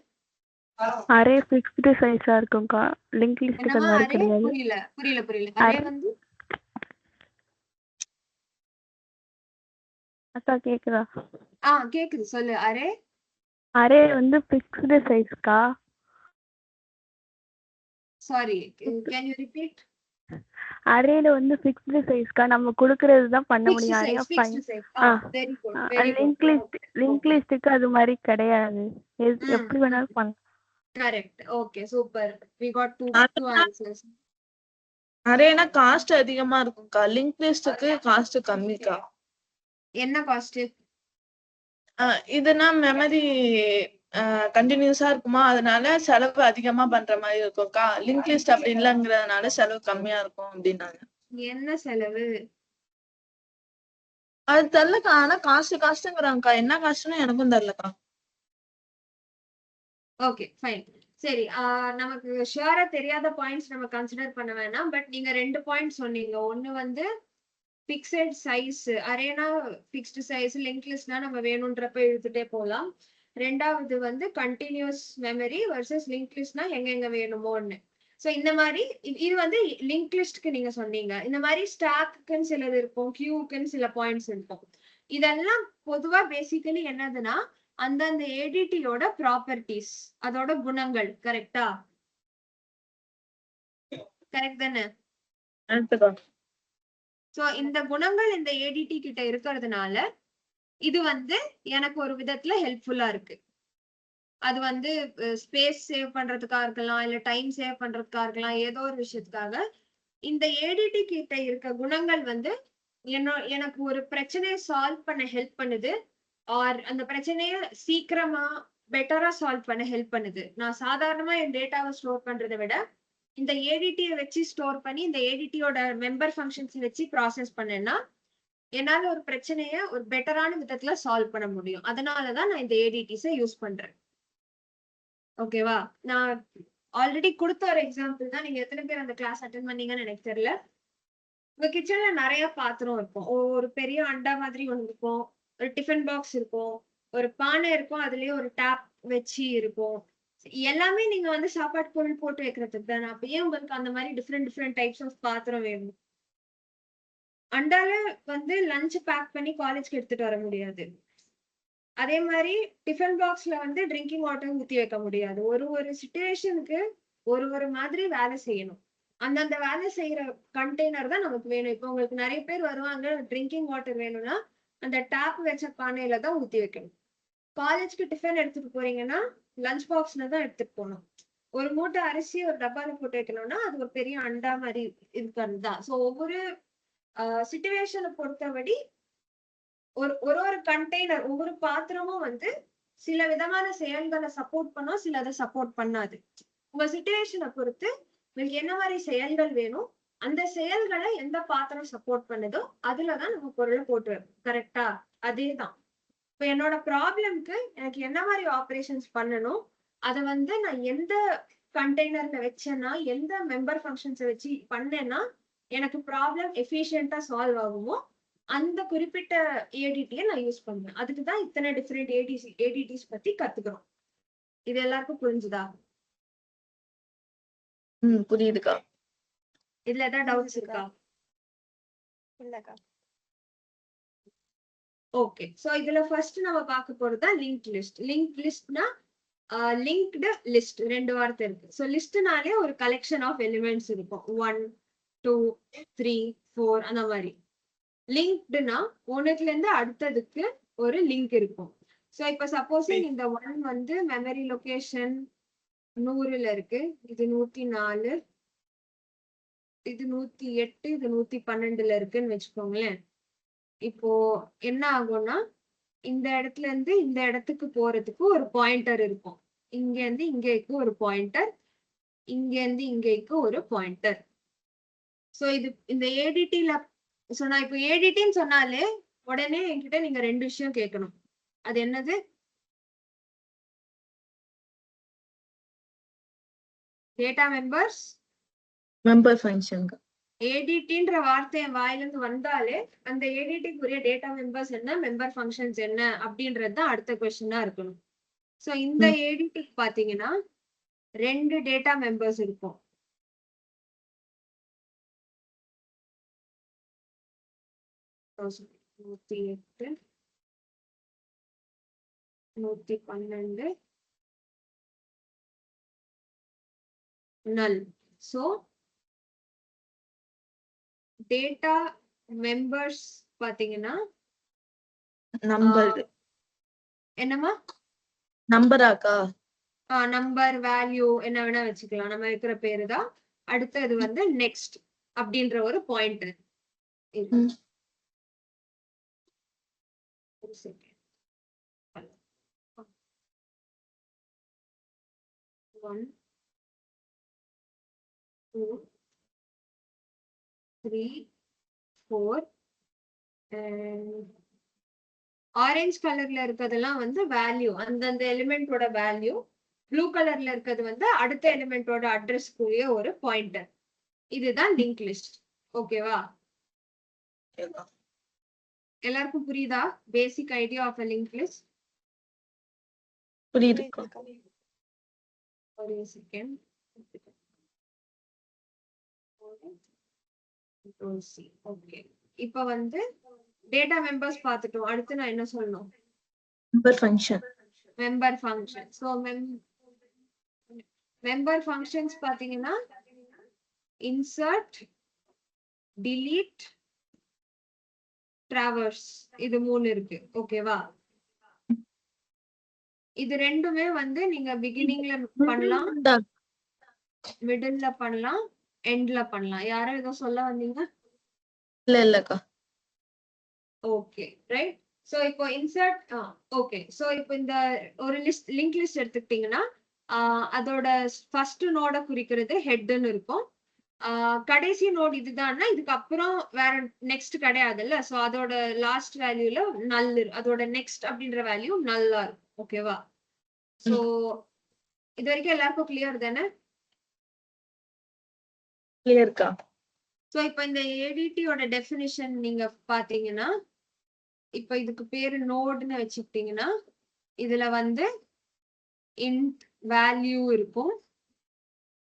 அரே ஃபிக்ஸ்டு சைஸா இருக்கும்க்கா, லிங்க் லிஸ்ட்க்கு அந்த மாதிரி கிடையாது. புரியல புரியல புரியல. அரே வந்து அக்கா கேக்குதா? கேக்குது, சொல்லு. அரே வந்து ஃபிக்ஸ்டு சைஸ்க்கா. Sorry, can you repeat? அரேல வந்து ஃபிக்ஸ்டு சைஸ்க்கா, நம்ம கொடுக்கிறது தான் பண்ண முடியும். Array very good, very good. Link லிஸ்ட்க்கு அது மாதிரி கிடையாது, எப்படி வேணாலும் பண்ணலாம். Correct. Okay, super. we got two answers. அரேனா காஸ்ட் அதிகமா இருக்கும்க்கா, லிங்க் லிஸ்ட்க்கு காஸ்ட் கம்மிக்கா. என்ன காஸ்ட்? இதுனா மெமரி கண்டினியூஸா இருக்குமா, அதனால செலவு அதிகமா பண்ற மாதிரி இருக்கும்க்கா. லிங்க் லிஸ்ட் அப்படி இல்லைங்கிறதுனால செலவு கம்மியா இருக்கும் அப்படின்னாங்க. என்ன செலவு? அது தெரியலக்கா, ஆனா காஸ்ட்ங்கிறாங்கக்கா. என்ன காஸ்ட்னு எனக்கும் தெரியலக்கா. Okay, fine. சரி, நமக்கு ஷியரா தெரியாத பாயிண்ட்ஸ் நம்ம கன்சிடர் பண்ண வேணாம். பட் நீங்க 2 பாயிண்ட் சொன்னீங்க. ஒன்னு வந்து பிக்சட் சைஸ், அரேனா பிக்ஸ்டு சைஸ், லிங்க் லிஸ்ட்னா நம்ம வேணும்ன்றப்ப இழுத்துட்டே போகலாம். ரெண்டாவது வந்து கண்டினியூஸ் மெமரி வர்சஸ் லிங்க் லிஸ்ட்னா எங்க வேணுமோன்னு. சோ இந்த மாதிரி இது வந்து லிங்க் லிஸ்ட்க்கு நீங்க சொன்னீங்க. இந்த மாதிரி ஸ்டாக்குன்னு சிலது இருக்கும், கியூக்குன்னு சில பாயிண்ட்ஸ் இருக்கும். இதெல்லாம் பொதுவா பேசிக்கலி என்னதுன்னா அந்தந்த ஏடிடியோட ப்ராப்பர்ட்டிஸ், அதோட குணங்கள். கரெக்டா? கரெக்ட் தானே? சோ இந்த குணங்கள் இந்த ஏடிடி கிட்ட இருக்கிறதுனால இது வந்து எனக்கு ஒரு விதத்துல ஹெல்ப்ஃபுல்லா இருக்கு. அது வந்து ஸ்பேஸ் சேவ் பண்றதுக்காக இருக்கலாம், இல்ல டைம் சேவ் பண்றதுக்காக இருக்கலாம், ஏதோ ஒரு விஷயத்துக்காக இந்த ஏடிடி கிட்ட இருக்க குணங்கள் வந்து எனக்கு ஒரு பிரச்சனையை சால்வ் பண்ண ஹெல்ப் பண்ணுது. ஆர் அந்த பிரச்சனைய சீக்கிரமா பெட்டரா சால்வ் பண்ண ஹெல்ப் பண்ணுது. நான் சாதாரணமா என் டேட்டாவை ஸ்டோர் பண்றதை விட இந்த ஏடிடியை வச்சு ஸ்டோர் பண்ணி இந்த ஏடிடியோட மெம்பர் ஃபங்க்ஷன்ஸ் வச்சு ப்ராசஸ் பண்ணேன்னா என்னால ஒரு பிரச்சனைய ஒரு பெட்டரான விதத்துல சால்வ் பண்ண முடியும். அதனாலதான் நான் இந்த ஏடிடிஸை யூஸ் பண்றேன். ஓகேவா? நான் ஆல்ரெடி கொடுத்த ஒரு எக்ஸாம்பிள் தான். நீங்க எத்தனை பேர் அந்த கிளாஸ் அட்டென்ட் பண்ணீங்கன்னு எனக்கு தெரியல. உங்க கிச்சன்ல நிறைய பாத்திரம் இருக்கும். ஒரு பெரிய அண்டா மாதிரி ஒன்று இருக்கும், ஒரு டிஃபன் பாக்ஸ் இருக்கும், ஒரு பானை இருக்கும், அதுலயே ஒரு டேப் வச்சு இருக்கும். எல்லாமே நீங்க வந்து சாப்பாட்டு பொருள் போட்டு வைக்கிறதுக்கு தானே. அப்ப ஏன் உங்களுக்கு அந்த மாதிரி டிஃப்ரெண்ட் டைப்ஸ் ஆஃப் பாத்திரம் வேணும்? அண்டால வந்து லஞ்ச் பேக் பண்ணி காலேஜ்க்கு எடுத்துட்டு வர முடியாது. அதே மாதிரி டிஃபன் பாக்ஸ்ல வந்து ட்ரிங்கிங் வாட்டர் ஊத்தி வைக்க முடியாது. ஒரு சிச்சுவேஷனுக்கு ஒரு மாதிரி வேலை செய்யணும். அந்தந்த வேலை செய்யற கண்டெய்னர் தான் நமக்கு வேணும். இப்போ உங்களுக்கு நிறைய பேர் வருவாங்க, ட்ரிங்கிங் வாட்டர் வேணும்னா அந்த டேப் வச்ச பானையில தான் ஊத்தி வைக்கணும். காலேஜ்க்கு டிஃபன் எடுத்துட்டு போறீங்கன்னா லஞ்ச் பாக்ஸ்ல தான் எடுத்துட்டு போகணும். ஒரு மூட்டை அரிசி ஒரு டப்பால போட்டு வைக்கணும்னா அது ஒரு பெரிய அண்டா மாதிரி இருக்கிறது தான். ஸோ ஒவ்வொரு சிச்சுவேஷனை பொறுத்தபடி ஒரு கண்டெய்னர் ஒவ்வொரு பாத்திரமும் வந்து சில விதமான செயல்களை சப்போர்ட் பண்ணும், சில அதை சப்போர்ட் பண்ணாது. உங்க சிச்சுவேஷனை பொறுத்து உங்களுக்கு என்ன மாதிரி செயல்கள் வேணும், அந்த செயல்களை எந்த பாத்திரம் சப்போர்ட் பண்ணுதோ அதுலதான் நம்ம பொருளை போட்டு வைப்போம். கரெக்டா? அதேதான். இப்ப என்னோட ப்ராப்ளம்க்கு எனக்கு என்ன மாதிரி ஆப்ரேஷன்ஸ் பண்ணணும், அதை வந்து நான் எந்த கண்டெய்னர்ல வச்சேன்னா, எந்த மெம்பர் ஃபங்க்ஷன்ஸை வச்சு பண்ணேன்னா எனக்கு ப்ராப்ளம் எஃபிஷியன்டா சால்வ் ஆகுமோ அந்த குறிப்பிட்ட ஏடிடியை நான் யூஸ் பண்ணுவேன். அதுக்குதான் இத்தனை டிஃபரெண்ட் ஏடிடிஸ் பத்தி கத்துக்கிறோம். இது எல்லாருக்கும் புரிஞ்சுதா? புரியுதுக்கா. இதுல ஏதாவது டவுட்ஸ் இருக்கா? இல்லக்கா. ஓகே, சோ இதுல ஃபர்ஸ்ட் நம்ம பார்க்க போறதா லிங்க் லிஸ்ட். லிங்க் லிஸ்ட்னா லிங்க்டு லிஸ்ட் ரெண்டு வார்த்தை இருக்கு. ஸோ லிஸ்ட்னாலே ஒரு கலெக்ஷன் ஆஃப் எலிமெண்ட்ஸ் இருக்கும். 1 2 3 4 அந்த மாதிரி. லிங்க்டுனா ஒண்ணுல இருந்து அடுத்ததுக்கு ஒரு லிங்க் இருக்கும். ஸோ இப்ப சப்போஸிங் இந்த 1 வந்து மெமரி லொகேஷன் 100ல இருக்கு, இது 104, இது 108, இது 112ல இருக்குன்னு வச்சுக்கோங்களேன். இப்போ என்ன ஆகும்னா இந்த இடத்துல இருந்து இந்த இடத்துக்கு போறதுக்கு ஒரு பாயிண்டர் இருக்கும். இங்க இருந்து இங்கேக்கு ஒரு பாயிண்டர், இங்க இருந்து இங்கேக்கு ஒரு பாயிண்டர். சோ இது இந்த ஏடிடில நான் இப்போ ஏடிடின்னு சொன்னாலே உடனே என்கிட்ட நீங்க ரெண்டு விஷயம் கேட்கணும். அது என்னது? Data members, member function. ஏடிடின்ற வார்த்தை என் வாயில இருந்து வந்தாலே அந்த ஏடிடிக்குரிய டேட்டா மெம்பர்ஸ் என்ன, மெம்பர் ஃபங்க்ஷன்ஸ் என்ன அப்படின்றது தான் அடுத்த கொஸ்டினா இருக்கணும். சோ இந்த ஏடிடிக்கு பாத்தீங்கன்னா ரெண்டு டேட்டா மெம்பர்ஸ் இருக்கும். நூத்தி 8 112 நல். சோ டேட்டா மெம்பர்ஸ் பாத்தீங்கன்னா நம்பர் என்னமா நம்பராக்கா? நம்பர் வேல்யூ என்ன வேணா வச்சுக்கலாம், நம்ம இருக்கிற பேரு தான். அடுத்தது வந்து நெக்ஸ்ட் அப்படின்ற ஒரு பாயிண்டர். ஒரு செகண்ட். 1 2 3 4 ஆரஞ்சு கலர்ல இருக்கிறதெல்லாம் வந்து வேல்யூ, அந்தந்த எலிமெண்டோட வேல்யூ. ப்ளூ கலர்ல இருக்கிறது வந்து அடுத்த எலிமெண்டோட அட்ரஸ்க்குரிய ஒரு பாயிண்டர். இதுதான் லிங்க் லிஸ்ட். ஓகேவா? எல்லாருக்கும் புரியுதா basic idea of a linked list? புரியுதுக்கா. ஒரு செகண்ட். ஓகே, இப்ப வந்து டேட்டா மெம்பர்ஸ் பார்த்துட்டோம். அடுத்து நான் என்ன சொல்லணும்? Member function. Member function. So member functions பாத்தீங்கன்னா இன்சர்ட், delete, traverse, இது 3 இருக்கு. ஓகேவா? இது ரெண்டுமே வந்து நீங்க பிகினிங்ல பண்ணலாம், மிடில்ல பண்ணலாம், எண்ட்ல பண்ணலாம். யாரும் ஏதோ சொல்ல வந்தீங்க? இல்லக்கா. Okay, right. சோ இப்போ இன்சர்ட் ஓகே. சோ இப்போ இந்த ஒரு லிஸ்ட் லிங்க் லிஸ்ட் எடுத்துக்கிட்டீங்கன்னா அதோட ஃபர்ஸ்ட் நோட குறிக்கிறது ஹெட்னு இருக்கும். கடைசி நோட் இதுதான்னா இதுக்கப்புறம் வேற நெக்ஸ்ட் கிடையாதுல்ல. சோ அதோட லாஸ்ட் வேல்யூல நல், அதோட நெக்ஸ்ட் அப்படின்ற வேல்யூ நல்லா இருக்கும். ஓகேவா? சோ இது வரைக்கும் எல்லாருக்கும் கிளியர் தானே? கிளியர்க்கா. சோ இப்போ இந்த ஏடிடியோட டெஃபினிஷன் நீங்க பாத்தீங்கன்னா, இப்ப இதுக்கு பேரு நோட்னு வச்சுக்கிட்டீங்கன்னா இதுல வந்து இன்ட் வேல்யூ இருக்கும்.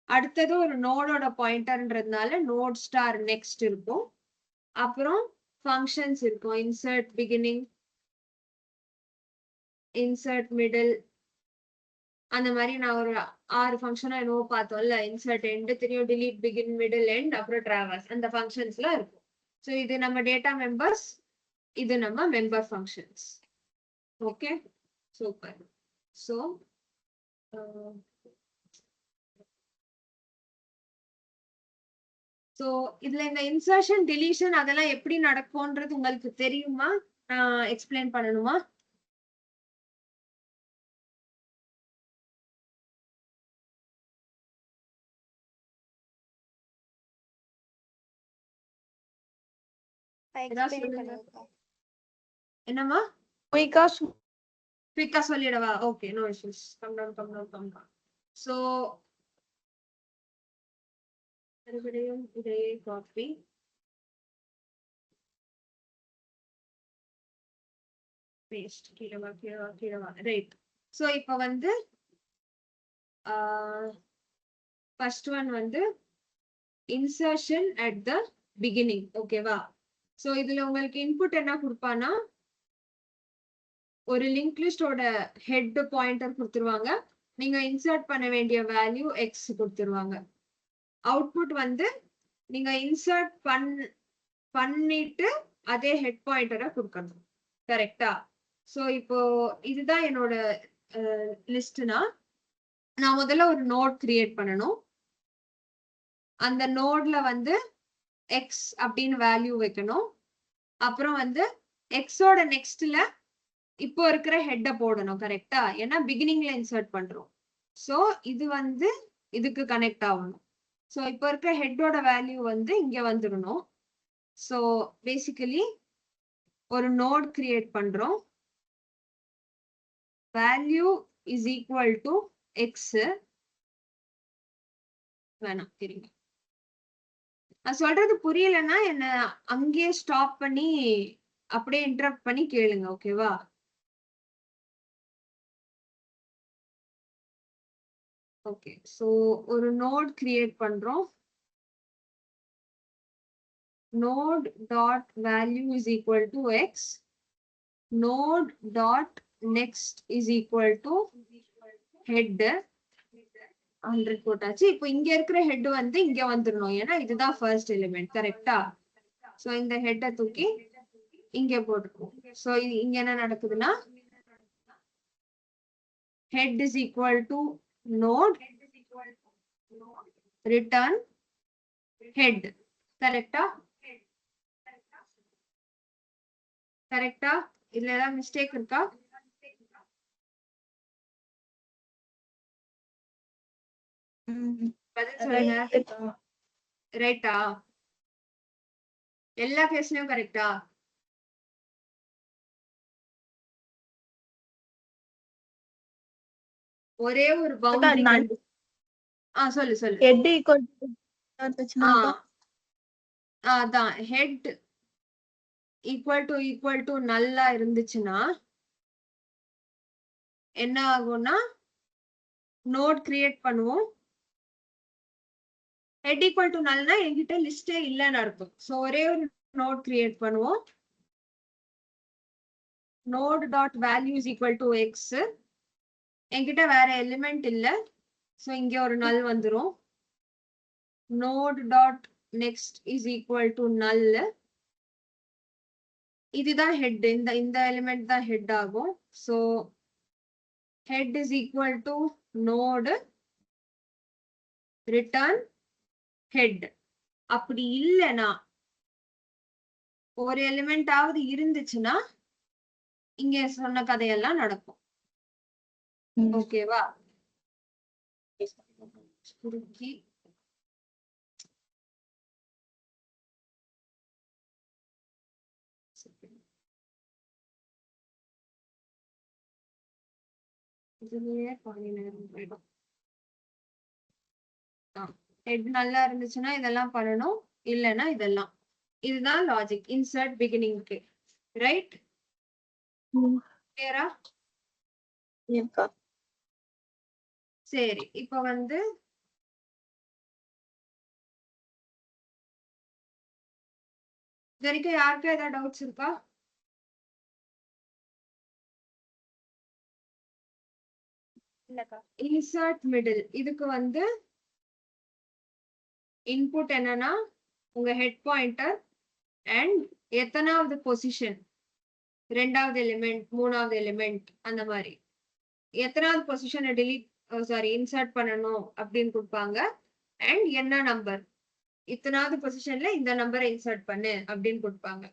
அடுத்தது ஒரு நோடோட பாயிண்டர்ன்றதுனால நோட் ஸ்டார் நெக்ஸ்ட் இருக்கும். அப்புறம் ஃபங்க்ஷன்ஸ் இருக்கும். இன்சர்ட் பிகினிங், இன்சர்ட் மிடில், அந்த மாதிரி நான் ஒரு 6 ஃபங்க்ஷனா என்னவோ பார்த்தோம்ல. இன்சர்ட் எண்ட் தெரியும், delete பிகின் மிடில் எண்ட், அப்புறம் டிராவர்ஸ். அந்த ஃபங்க்ஷன்ஸ்லாம் இருக்கும். ஸோ இது நம்ம டேட்டா மெம்பர்ஸ், இது நம்ம member functions. Okay, super. So இதுல இந்த இன்சர்ஷன் டெலிஷன் அதெல்லாம் எப்படி நடக்கும்ன்றது உங்களுக்கு தெரியுமா? நான் எக்ஸ்பிளைன் பண்ணணுமா? ஏதாவது எக்ஸ்பிளைன் சொல்லுங்க. பண்ணுங்கக்கா. என்னம்மா? குயிக்கா சொல்லிடவா? Okay, no issues. Calm down. So மறுபடியும் இதே காப்பி பேஸ்ட், கீழே வா. ரைட். ஸோ இப்போ வந்து ஃபர்ஸ்ட் ஒன் வந்து இன்சர்ஷன் அட் த பிகினிங். ஓகேவா? ஸோ இதுல உங்களுக்கு இன்புட் என்ன கொடுப்பானா, ஒரு லிங்க் லிஸ்டோட ஹெட் பாயிண்டர் கொடுத்துருவாங்க. நீங்க இன்சர்ட் பண்ண வேண்டிய வேல்யூ எக்ஸ் கொடுத்துருவாங்க. அவுட்புட் வந்து நீங்க இன்சர்ட் பண்ணிட்டு அதே ஹெட் பாயிண்டரை கொடுக்கணும். கரெக்டா? ஸோ இப்போ இதுதான் என்னோட லிஸ்ட்னா, நான் முதல்ல ஒரு நோட் கிரியேட் பண்ணணும். அந்த நோட்ல வந்து எக்ஸ் அப்படின்னு வேல்யூ வைக்கணும். அப்புறம் வந்து எக்ஸோட நெக்ஸ்ட்ல இப்போ இருக்கிற ஹெட்ட போடணும். கரெக்டா? ஏன்னா பிகினிங்ல இன்சர்ட் பண்றோம். ஸோ இது வந்து இதுக்கு கனெக்ட் ஆகணும். ஸோ இப்போ இருக்கிற ஹெட்டோட வேல்யூ வந்து இங்க வந்துடணும். ஸோ பேசிக்கலி ஒரு நோட் கிரியேட் பண்றோம். Value is equal to X. வேணாம், தெரியுங்க. நான் சொல்றது புரியலன்னா என்ன அங்கேயே ஸ்டாப் பண்ணி அப்படியே இன்டரப்ட் பண்ணி கேளுங்க. ஓகேவா? ஓகே, ஸோ ஒரு நோட் கிரியேட் பண்றோம். node dot value is equal to x, node dot next is equal to head 100 போட்டாச்சு. இப்போ இங்க இருக்கிற ஹெட் வந்து இங்க வந்துடணும். ஏன்னா இதுதான் ஃபர்ஸ்ட் எலிமெண்ட். கரெக்டா? சோ இந்த ஹெட்டை தூக்கி இங்க போட்டுருக்கோம். சோ இங்க என்ன நடக்குதுன்னா, head is equal to node return head. கரெக்டா? கரெக்டா? இதுல ஏதாவது மிஸ்டேக் இருக்கா? பதில் சொல்லுங்க. ரைட்டா? எல்லா கேஸ்லயும் கரெக்டா? ஒரே ஒரு பவுண்டரி சொல்லு. ஹெட் ஈக்குவல் இருந்துச்சுன்னா அதான் ஹெட் ஈக்குவல் டு நல்லா இருந்துச்சுன்னா என்ன ஆகும்னா, நோட் கிரியேட் பண்ணுவோம். ஹெட் ஈக்குவல் டு நல்னா என்கிட்ட லிஸ்டே இல்லைன்னு அர்த்தம். ஸோ ஒரே ஒரு நோட் கிரியேட் பண்ணுவோம். Node dot value is equal to x. என்கிட்ட வேற எலிமெண்ட் இல்லை. ஸோ இங்க ஒரு நல் வந்துரும். Node dot next is equal to null. இதுதான் ஹெட். இந்த எலிமெண்ட் தான் ஹெட் ஆகும். So head is equal to node return head. அப்படி இல்லைன்னா, ஒரு எலிமெண்ட் ஆவது இருந்துச்சுன்னா இங்க சொன்ன கதையெல்லாம் நடக்கும். ஓகேவா? இதுலயே பாதி நேரம் போயிடும். ஹெட் நல்லா இருந்துச்சுன்னா இதெல்லாம் பண்ணணும், இல்லைன்னா இதெல்லாம். இதுதான் லாஜிக் இன்சர்ட் பிகினிங்க்கு. ரைட்? கிளியரா? சரி, இப்போ வந்து இது வரைக்கும் யாருக்கும் ஏதாவது டவுட்ஸ் இருக்கா? இல்லக்கா. இன்சர்ட் மிடில் இதுக்கு வந்து இன்புட் என்னன்னா உங்க ஹெட் பாயிண்டர் அண்ட் எத்தனாவது பொசிஷன், ரெண்டாவது எலிமெண்ட், மூணாவது எலிமெண்ட், அந்த மாதிரி எத்தனாவது பொசிஷனை இன்சர்ட் பண்ணணும் அப்படின்னு கொடுப்பாங்க. அண்ட் என்ன நம்பர், இத்தனாவது பொசிஷன்ல இந்த நம்பரை இன்சர்ட் பண்ணு அப்படின்னு கொடுப்பாங்க.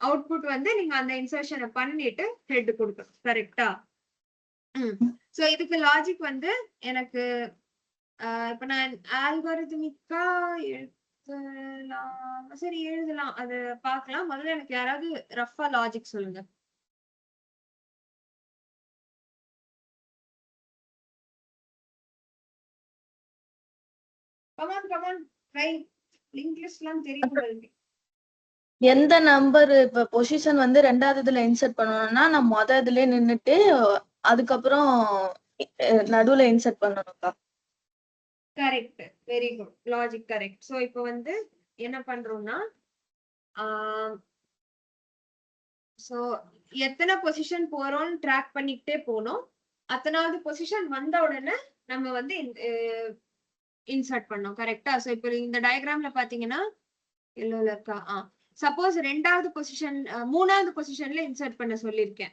அவுட்புட் வந்து நீங்க அந்த இன்சர்ஷனை பண்ணிட்டு ஹெட் கொடுக்கணும். கரெக்டா? சோ இதுக்கு லாஜிக் வந்து எனக்கு இப்ப நான் ஆல்காரிதமிக்கா எழுதலாம். சரி எழுதலாம், அது பார்க்கலாம். முதல்ல எனக்கு யாராவது ரஃபா லாஜிக் சொல்லுங்க. Come on come on try. லிங்க் லிஸ்ட்லாம் தெரியும் உங்களுக்கு. எந்த நம்பர் இப்ப பொசிஷன் வந்து ரெண்டாவது இதுல இன்சர்ட் பண்ணணும்னா நான் இதுல நின்னுட்டு அதுக்கப்புறம் நடுவுல இன்சர்ட் பண்ணணும்க்கா. Correct, very good, logic correct. So இப்போ வந்து என்ன பண்றோம்னா சோ எத்தனை பொசிஷன் போறோம்னு ட்ராக் பண்ணிக்கிட்டே போனோம். அத்தனாவது பொசிஷன் வந்த உடனே நம்ம வந்து இன்சர்ட் பண்ணோம். கரெக்டா? சோ இப்போ இந்த டயக்ராம்ல பாத்தீங்கன்னா எல்லோல இருக்கா, சப்போஸ் ரெண்டாவது பொசிஷன், மூணாவது பொசிஷன்ல இன்சர்ட் பண்ண சொல்லியிருக்கேன்.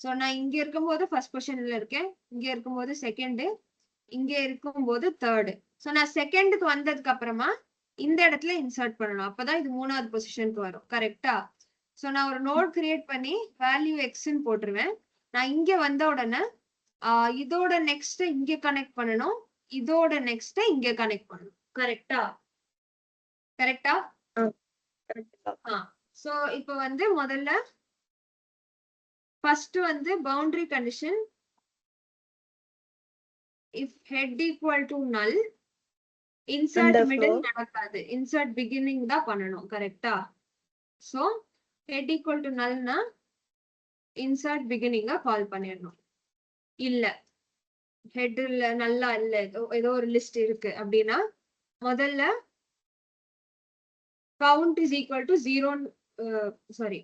சோ நான் இங்க இருக்கும்போது ஃபர்ஸ்ட் பொசிஷன்ல இருக்கேன், இங்க இருக்கும்போது செகண்ட், இங்க இருக்கும்போது தேர்டு. சோ நான் செகண்டுக்கு வந்ததுக்கு அப்புறமா இந்த இடத்துல இன்சர்ட் பண்ணணும். அப்பதான் இது மூணாவது பொசிஷனுக்கு வரும். கரெக்டா? சோ நான் ஒரு நோட் கிரியேட் பண்ணி வேல்யூ எக்ஸ்ன்னு போட்டுருவேன். நான் இங்க வந்த உடனே இதோட நெக்ஸ்ட் இங்க கனெக்ட் பண்ணணும், இதோட நெக்ஸ்ட் இங்க கனெக்ட் பண்ணணும். கரெக்டா? கரெக்டா? சோ இப்போ வந்து முதல்ல ஃபர்ஸ்ட் வந்து boundary condition, if head equal to null, insert middle நடக்காது, insert beginning தான் பண்ணணும். கரெக்டா? So head equal to null னா insert beginning கால் பண்ணிடணும். இல்ல ஹெட் இல்ல, நல்லா இல்ல, ஏதோ ஒரு லிஸ்ட் இருக்கு அப்படின்னா முதல்ல count is equal to 0,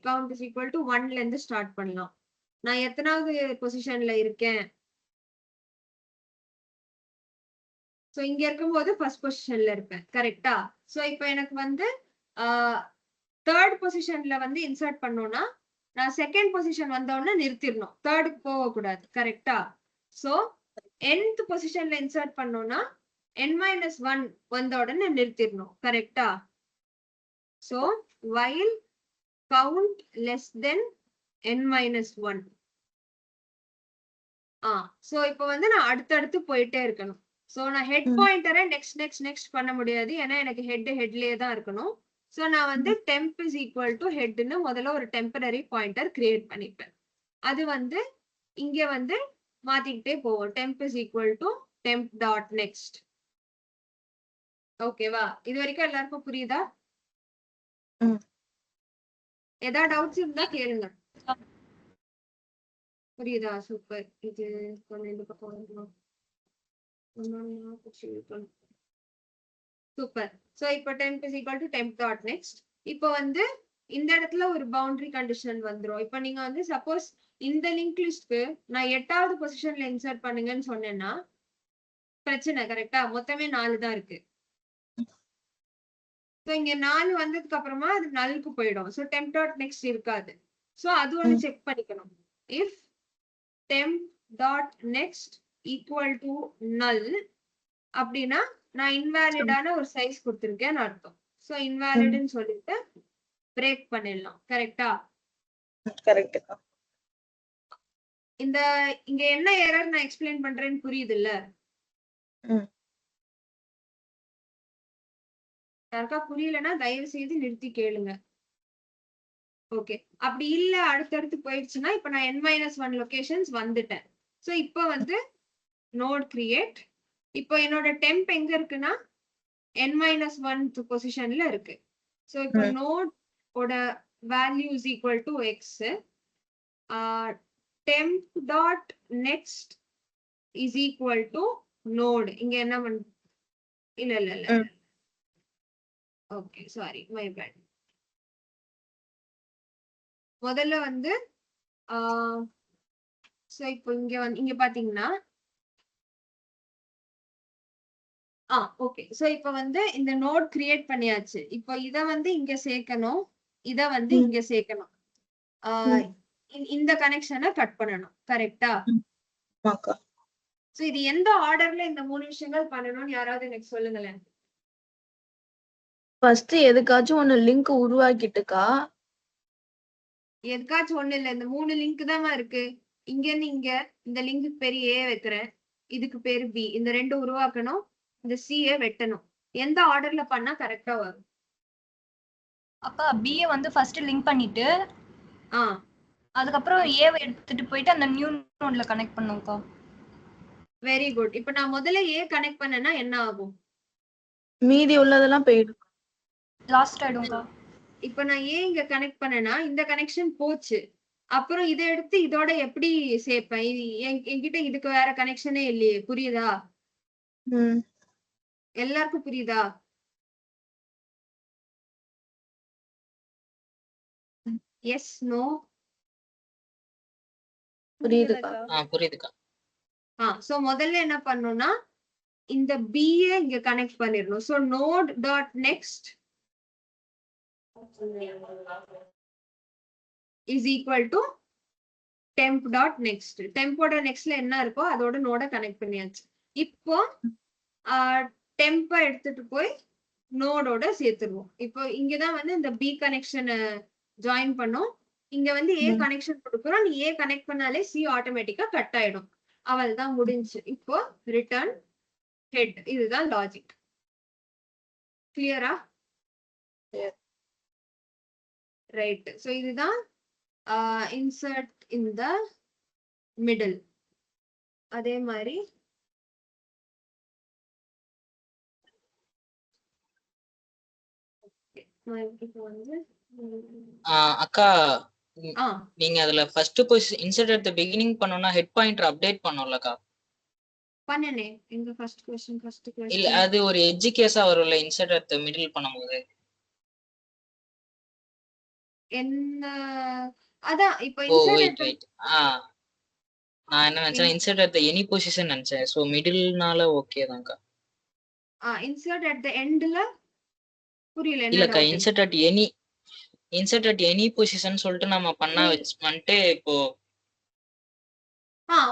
count is equal to 1ல இருந்து ஸ்டார்ட் பண்ணலாம். நான் எத்தனாவது பொசிஷன்ல இருக்கேன்? சோ இங்க இருக்கும்போது ஃபர்ஸ்ட் பொசிஷன்ல இருப்பேன். கரெக்டா? சோ இப்போ எனக்கு வந்து தேர்ட் பொசிஷன்ல வந்து இன்சர்ட் பண்ணோம்னா நான் செகண்ட் பொசிஷன் வந்த உடனே நிறுத்திடணும், தேர்டுக்கு போக கூடாது. கரெக்டா? சோ nth பொசிஷன்ல இன்சர்ட் பண்ணோம்னா n-1 வந்த உடனே நிறுத்திடணும். கரெக்டா? So while count less than n-1. So இப்போ வந்து நான் அடுத்தடுத்து போயிட்டே இருக்கணும். சோ நான் ஹெட் பாயிண்டரை நெக்ஸ்ட் நெக்ஸ்ட் நெக்ஸ்ட் பண்ண முடியாது, ஏன்னா எனக்கு ஹெட்லயே தான் இருக்கணும். சோ நான் வந்து temp is equal to headன்னு முதல்ல ஒரு டெம்பரரி பாயிண்டர் கிரியேட் பண்ணிப்பேன். அது வந்து இங்க வந்து மாத்திக்கிட்டே போவோம். temp is equal to temp dot next. ஓகேவா? இது வரைக்கும் எல்லாருக்கும் புரியுதா? ஏதாவது டவுட்ஸ் இருந்தா கேளுங்க. புரியுதா? சூப்பர். இது கொஞ்சம் இந்த பக்கம் வரணும். சூப்பர். சோ இப்போ temp is equal to temp dot next. இப்போ வந்து இந்த இடத்துல ஒரு பவுண்டரி கண்டிஷன் வந்துரும். இப்போ நீங்க வந்து சப்போஸ் இந்த லிங்க் லிஸ்ட்க்கு நான் 8வது பொசிஷன்ல இன்சர்ட் பண்ணுங்கன்னு சொன்னேன்னா பிரச்சனை. கரெக்டா? மொத்தமே 4 தான் இருக்கு. சோ இங்க 4 வந்ததுக்கு அப்புறமா அது நல்க்கு போயிடும். சோ temp dot next இருக்காது. சோ அது ஒன்னு செக் பண்ணிக்கணும். if temp dot next equal to null அப்படின்னா நான் இன்வாலிடான ஒரு சைஸ் கொடுத்திருக்கேன்னு அர்த்தம். சோ இன்வாலிட்னு சொல்லிட்டு பிரேக் பண்ணிடலாம். கரெக்டா? கரெக்ட். இந்த இங்க என்ன எரர் நான் எக்ஸ்பிளைன் பண்றேன்னு புரியுது இல்ல? யாருக்கா புரியலன்னா தயவு செய்து நிறுத்தி கேளுங்க. ஓகே, அப்படி இல்ல அடுத்தடுத்து போயிடுச்சுன்னா இப்ப நான் n-1 லொகேஷன்ஸ் வந்துட்டேன். சோ இப்போ வந்து நோட் கிரியேட். இப்போ என்னோட டெம்ப் எங்க இருக்குன்னா n-1 பொசிஷன்ல இருக்கு. சோ இப்போ நோட் ஓட value is equal to X, temp dot next is equal to node. இங்க என்ன இல்ல ஓகே, சாரி, மை பேட். முதல்ல வந்து சோ இப்போ இங்க பாத்தீங்கன்னா ஓகே. சோ இப்போ வந்து இந்த நோட் கிரியேட் பண்ணியாச்சு. இப்போ இத வந்து இங்க சேர்க்கணும், இத வந்து இங்க சேர்க்கணும். இந்த கனெக்ஷனை கட் பண்ணணும். கரெக்டா? சோ இது எந்த ஆர்டர்ல இந்த 3 விஷயங்கள் பண்ணணும்னு யாராவது எனக்கு சொல்லுங்களேன். ஃபர்ஸ்ட் எதுக்காச்சும் ஒண்ணு லிங்க் உருவாக்கிட்டுக்கா. எதுக்காச்சும் ஒண்ணு இல்ல, இந்த 3 லிங்க் தான் இருக்கு. இங்க இருந்து இங்க இந்த லிங்க் பேரு ஏ வைக்கிறேன், இதுக்கு பேரு பி. இந்த 2 உருவாக்கணும், இந்த சிஏ வெட்டணும். எந்த ஆர்டர்ல பண்ணா கரெக்டா வரும்? அக்கா பிஏ வந்து ஃபர்ஸ்ட் லிங்க் பண்ணிட்டு அதுக்கப்புறம் ஏவை எடுத்துட்டு போயிட்டு அந்த நியூ நோட்ல கனெக்ட் பண்ணுங்கக்கா. Very good. இப்ப நான் முதல்ல ஏ கனெக்ட் பண்ணேன்னா என்ன ஆகும்? மீதி உள்ளதெல்லாம் போயிடும். லாஸ்ட் ஆயிடும்க்கா. இப்ப நான் ஏ இங்க கனெக்ட் பண்ணேன்னா இந்த கனெக்ஷன் போச்சு. அப்புறம் இதை எடுத்து இதோட எப்படி சேர்ப்பேன்? என்கிட்ட இதுக்கு வேற கனெக்ஷனே இல்லையே. புரியுதா? எல்லாருக்கும் புரியுதா? Yes no? புரியுதுக்கா. புரியுதுக்கா. சோ முதல்ல என்ன பண்ணணும்னா இந்த பி இங்க கனெக்ட் பண்ணிடணும். So node dot next is equal to temp dot next. டெம்போட நெக்ஸ்ட்ல என்ன இருக்கோ அதோட நோட கனெக்ட் பண்ணியாச்சு. இப்போ டெம்ப எடுத்துட்டு போய் நோடோட சேர்த்துருவோம். இப்போ இங்கதான் வந்து இந்த பி கனெக்ஷனை ஜாயின் பண்ணும். இங்க வந்து ஏ கனெக்ஷன் கொடுக்குறோம். நீ ஏ கனெக்ட் பண்ணாலே சி ஆட்டோமேட்டிக்கா கட் ஆயிடும். அவள் தான் முடிஞ்சு. இப்போ ரிட்டர்ன் ஹெட். இதுதான் லாஜிக். கிளியரா? ரைட். சோ இதுதான் இன்சர்ட் இன் த மிடில். அதே மாதிரி இப்போ வந்து அக்கா நீங்க அதுல first position insert at the beginning பண்ணனும்னா ஹெட் பாயிண்டர் அப்டேட் பண்ணனும்லக்கா. பண்ணனே. எங்க ஃபர்ஸ்ட் क्वेश्चन இல்ல அது ஒரு எட்ஜ் கேஸா வரும்ல இன்சர்ட் அட் தி மிடில் பண்ணும்போது. என்ன அதான் இப்போ இன்சர்ட் வெயிட் நான் என்ன நினைச்சேன் insert at the any position நினைச்சேன். சோ மிடில்னால ஓகே தான்க்கா. இன்சர்ட் அட் தி எண்ட்ல புரியல என்ன? இல்லக்கா இன்சர்ட் அட் எனி பொசிஷன் சொல்லிட்டு நம்ம பண்ணா வந்துட்டு இப்போ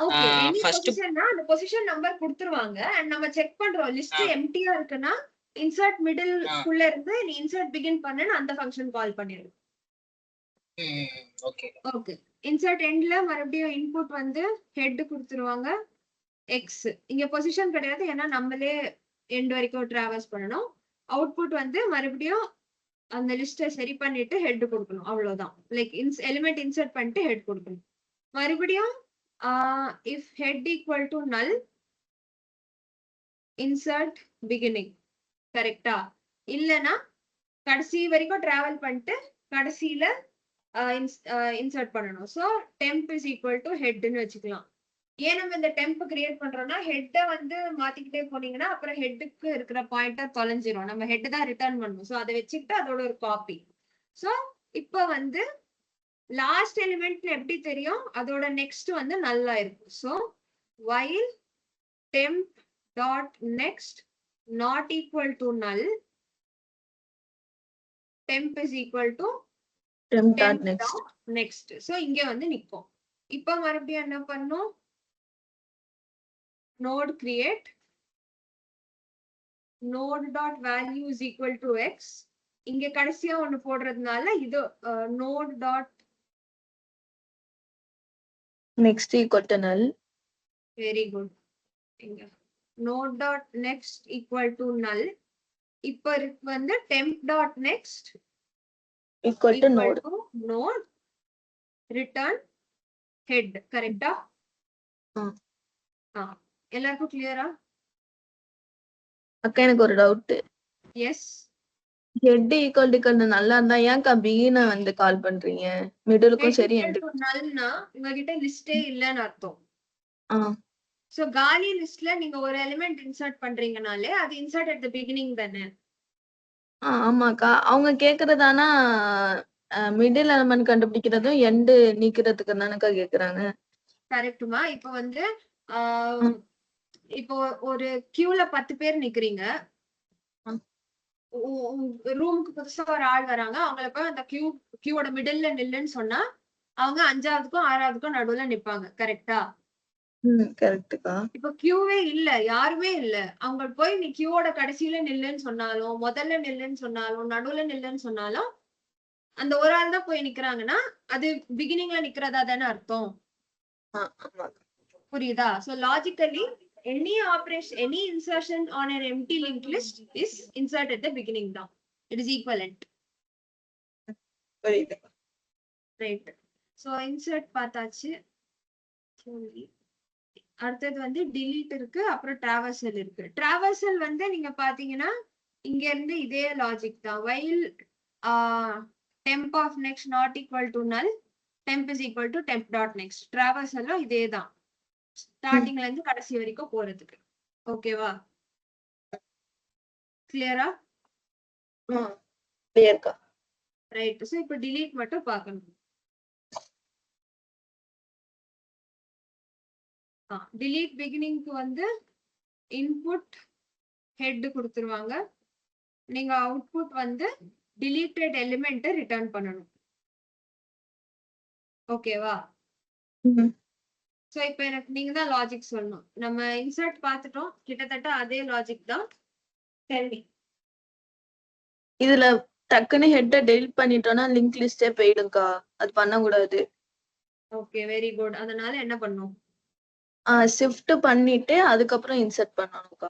ஓகே. எனி பொசிஷன்னா அந்த பொசிஷன் நம்பர் கொடுத்துருவாங்க. அண்ட் நம்ம செக் பண்றோம் லிஸ்ட் எம்டியா இருக்குன்னா இன்சர்ட் மிடில் குள்ள இருந்து நீ இன்சர்ட் பிகின் பண்ணனும் அந்த ஃபங்க்ஷன் கால் பண்ணிரு. ஓகே. இன்சர்ட் எண்ட்ல மறுபடியும் இன்புட் வந்து ஹெட் கொடுத்துருவாங்க எக்ஸ். இங்க பொசிஷன் கிடையாது ஏன்னா நம்மளே எண்ட் வரைக்கும் டிராவல்ஸ் பண்ணனும். அவுட்புட் வந்து மறுபடியும் அந்த லிஸ்ட்டை சரி பண்ணிட்டு ஹெட் கொடுக்கணும். அவ்வளவுதான். லைக் எலிமெண்ட் இன்சர்ட் பண்ணிட்டு ஹெட் கொடுக்கணும். மறுபடியும் if head equal to null insert beginning. கரெக்டா? இல்லனா கடைசி வரைக்கும் டிராவல் பண்ணிட்டு கடைசியில இன்சர்ட் பண்ணணும். So temp is equal to head ன்னு வச்சுக்கலாம். ஏன் நம்ம இந்த temp கிரியேட் பண்றோம்னா ஹெட்ட வந்து மாத்திக்கிட்டே போனீங்கன்னா அப்புறம் ஹெட்டுக்கு இருக்கிற பாயிண்டர் தொலைஞ்சிரும். நம்ம ஹெட் தான் ரிட்டர்ன் பண்ணணும். சோ அதை வச்சுக்கிட்டு அதோட ஒரு காப்பி. சோ இப்போ வந்து லாஸ்ட் எலிமெண்ட்ல எப்படி தெரியும்? அதோட நெக்ஸ்ட் வந்து நல்லா இருக்கும். So while temp dot next not equal to null, temp is equal to temp dot next. So இங்க வந்து நிக்கும். இப்போ மறுபடியும் என்ன பண்ணும்? node create node dot value is equal to x. இங்க கடைசியா ஒன்னு போடுறதுனால இது node dot next equal to null. Very good. Node dot next equal to null. இப்போ வந்து temp dot next equal to node return head. கரெக்டா? எல்லாருக்கும் கிளியரா? அக்கா எனக்கு ஒரு doubt. Yes. Head equal to நல்லா இருந்தா ஏன்க்கா பிகின வந்து கால் பண்றீங்க? மிடிலுக்கும் சரி நல்னா உங்ககிட்ட லிஸ்டே இல்லன்னு அர்த்தம். சோ காலி லிஸ்ட்ல நீங்க ஒரு எலிமெண்ட் இன்சர்ட் பண்றீங்கனாலே அது இன்சர்ட் அட் தி பிகினிங் தானே? ஆமாக்கா. அவங்க கேக்குறதானா மிடில் எலிமெண்ட் கண்டுபிடிக்கிறதும் எண்டு நீக்கிறதுக்கு தானக்கா கேக்குறாங்க. கரெக்ட்டுமா. இப்போ வந்து இப்போ ஒரு கியூல 10 பேர் நிக்கிறீங்க. ரூமுக்கு புதுசா ஒரு ஆள் வராங்க. அவங்கள போய் அந்த கியூவோட மிடில்ல நில்லுன்னு சொன்னா அவங்க 5ஆவதுக்கும் 6ஆவதுக்கும் நடுவுல நிப்பாங்க. கரெக்டா? கரெக்ட்டுக்கா. இப்ப கியூவே இல்ல, யாருமே இல்ல. அவங்க போய் நீ கியூவோட கடைசியில நில்லுன்னு சொன்னாலும், முதல்ல நில்லுன்னு சொன்னாலும், நடுவுல நில்லுன்னு சொன்னாலும் அந்த ஒரு ஆள் தான் போய் நிக்கிறாங்கன்னா அது பிகினிங்ல நிக்கிறதா தானே அர்த்தம். புரியுதா? So logically any operation, any insertion on an empty linked list is insert at the beginning down. It is equivalent. Right. So insert பார்த்தாச்சு. அடுத்தது வந்து delete இருக்கு, அப்புறம் traversal இருக்கு. Traversal வந்து நீங்க பாத்தீங்கன்னா இங்க இருந்து இதே லாஜிக் தான். while temp of next not equal to null, temp is equal to temp dot next. Traversal இதே தான். ஸ்டார்டிங்ல இருந்து கடைசி வரைக்கும் போறதுக்கு. ஓகேவா? கிளியரா? கிளியர்க்கா. ரைட். சோ இப்போ delete மட்டும் பார்க்கணும். delete beginningக்கு வந்து இன்புட் ஹெட் கொடுத்துருவாங்க. நீங்க அவுட்புட் வந்து deleted எலிமெண்ட் ரிட்டர்ன் பண்ணணும். ஓகேவா? சோ இப்போ எனக்கு நீங்க தான் லாஜிக் சொல்லணும். நம்ம இன்சர்ட் பார்த்துட்டோம், கிட்டத்தட்ட அதே லாஜிக் தான். Tell me. இதுல டக்குன்னு ஹெட்ட டெலிட் பண்ணிட்டோம்னா லிங்க் லிஸ்டே போயிடும்க்கா. அது பண்ணக்கூடாது. Okay, very good. அதனால என்ன பண்ணும்? ஷிஃப்ட் பண்ணிட்டு அதுக்கப்புறம் இன்சர்ட் பண்ணணும்க்கா.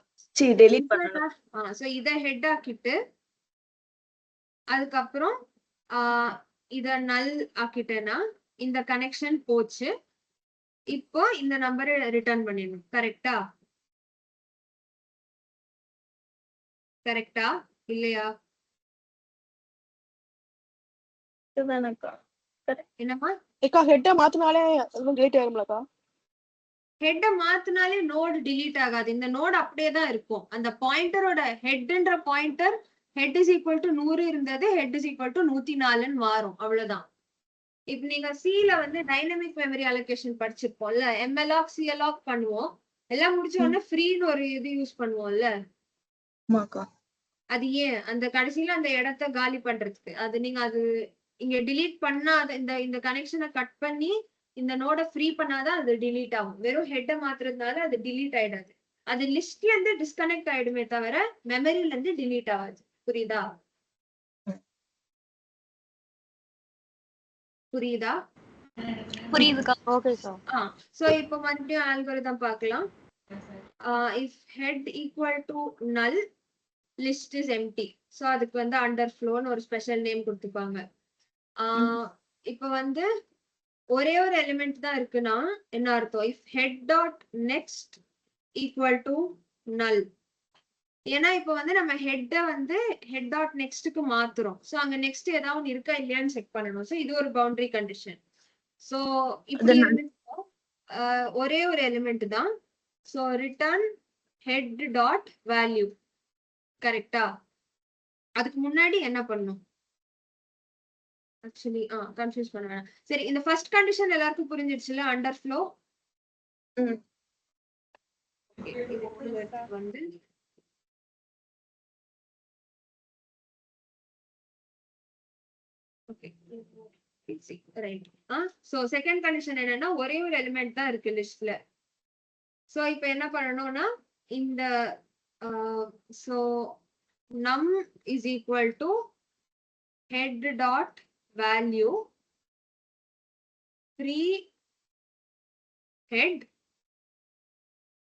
டெலிட் பண்ணணும். சோ இத ஹெட் ஆக்கிட்டு அதுக்கப்புறம் இத நல் ஆக்கிட்டேன்னா இந்த கனெக்ஷன் போச்சு. இப்போ இந்த நம்பரை ரிட்டர்ன் பண்ணிடணும். கரெக்டா? கரெக்டா இல்லையா? என்னமா? ஹெட்ட மாத்தினாலே டெலீட் ஆகும்லக்கா? ஹெட்ட மாத்தினாலே நோட் delete ஆகாது. இந்த நோட் அப்படியே தான் இருக்கும். அந்த பாயிண்டரோட ஹெட்ன்ற pointer head is equal to 100 இருந்தது, ஹெட் இஸ் ஈக்குவல் டு 104 மாறும். அவ்வளவுதான். இப்ப நீங்க சில வந்து டைனமிக் மெமரி அலோகேஷன் படிச்சிருப்போம்ல, mloc cloc பண்ணுவோம். எல்லாம் முடிச்ச உடனே ஃப்ரீன்னு ஒரு இது யூஸ் பண்ணுவோம்ல. அது ஏன்? அந்த கடைசியில அந்த இடத்த காலி பண்றதுக்கு. அது நீங்க அது இங்க delete பண்ணா இந்த கனெக்ஷனை கட் பண்ணி இந்த நோட ஃப்ரீ பண்ணாதான் அது delete ஆகும். வெறும் ஹெட்ட மாத்துறதுனால அது delete ஆயிடாது. அது லிஸ்ட்ல இருந்து டிஸ்கனெக்ட் ஆயிடுமே தவிர மெமரியில இருந்து delete ஆகாது. புரியுதா? புரியுதா? புரியுதுக்கா. ஓகேக்கா. சோ இப்போ மறுபடியும் அல்காரிதம் பார்க்கலாம். if head equal to null, list is empty. So அதுக்கு வந்து underflowன்னு ஒரு ஸ்பெஷல் நேம் கொடுத்துப்பாங்க. இப்போ வந்து ஒரே ஒரு எலிமெண்ட் தான் இருக்குன்னா என்ன அர்த்தம்? if head dot next equal to null. ஏன்னா இப்போ வந்து நம்ம ஹெட்ட வந்து head dot nextக்கு மாத்துறோம். சோ அங்க நெக்ஸ்ட் ஏதாவது இருக்கா இல்லையான்னு செக் பண்ணணும். சோ இது ஒரு பவுண்டரி கண்டிஷன். சோ இப்படி இருந்துச்சுன்னா ஒரே ஒரு எலிமெண்ட் தான். So return head dot value. கரெக்டா? அதுக்கு முன்னாடி என்ன பண்ணும்? ஆக்சுவலி கன்ஃபியூஸ் பண்ண வேணாம். சரி, இந்த ஃபர்ஸ்ட் கண்டிஷன் எல்லாருக்கும் புரிஞ்சிடுச்சுல? அண்டர்ஃப்ளோ வந்து okay right. So second condition என்னன்னா ஒரே ஒரு எலிமெண்ட் தான் இருக்கு லிஸ்ட்ல. சோ இப்போ என்ன பண்ணணும்னா இந்த so num is equal to head dot value free head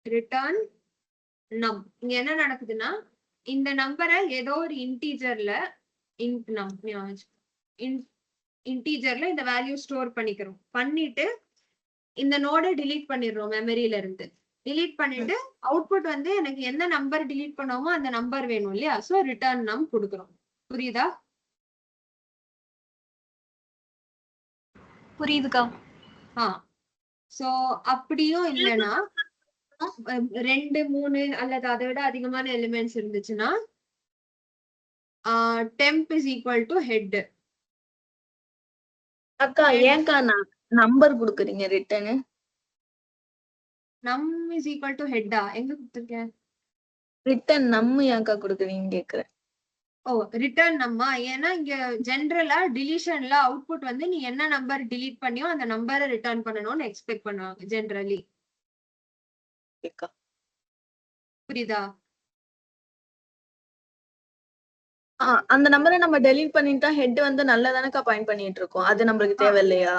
return num. இங்க என்ன நடக்குதுன்னா இந்த நம்பரை ஏதோ ஒரு இன்டீஜர்ல இன்டீஜர்ல இந்த வேல்யூ ஸ்டோர் பண்ணிக்கிறோம். பண்ணிட்டு இந்த நோட delete பண்ணிடுறோம் மெமரியில இருந்து. delete பண்ணிட்டு அவுட்புட் வந்து எனக்கு எந்த நம்பர் delete பண்ணோமோ அந்த நம்பர் வேணும் இல்லையா? சோ ரிட்டர்ன் நம் கொடுக்குறோம். புரியுதா? புரியுதுக்கா. சோ அப்படியும் இல்லைன்னா 2, 3 அல்லது அதை விட அதிகமான எலிமெண்ட்ஸ் இருந்துச்சுன்னா temp is equal to head. அக்கா ஏன்க்கா நம்பர் குடுக்குறீங்க ரிட்டர்னு? நம் இஸ் ஈக்குவல் டு ஹெட்டா எங்க கொடுத்துருக்கேன்? ரிட்டர்ன் நம்ம ஏன்க்கா குடுக்குறீங்கன்னு கேக்குறேன். ஓ ரிட்டர்ன் நம்ம, ஏன்னா இங்க ஜென்ரலா டிலீஷன்ல அவுட்புட் வந்து நீ என்ன நம்பர் டிலீட் பண்ணியோ அந்த நம்பரை ரிட்டர்ன் பண்ணணும்னு எக்ஸ்பெக்ட் பண்ணுவாங்க ஜென்ரலி. அக்கா புரியுதா? அந்த நம்பரை நம்ம டெலீட் பண்ணிட்டா ஹெட் வந்து நல்லதானக்கா பாயிண்ட் பண்ணிட்டு இருக்கோம். அது நம்மளுக்கு தேவை இல்லையா?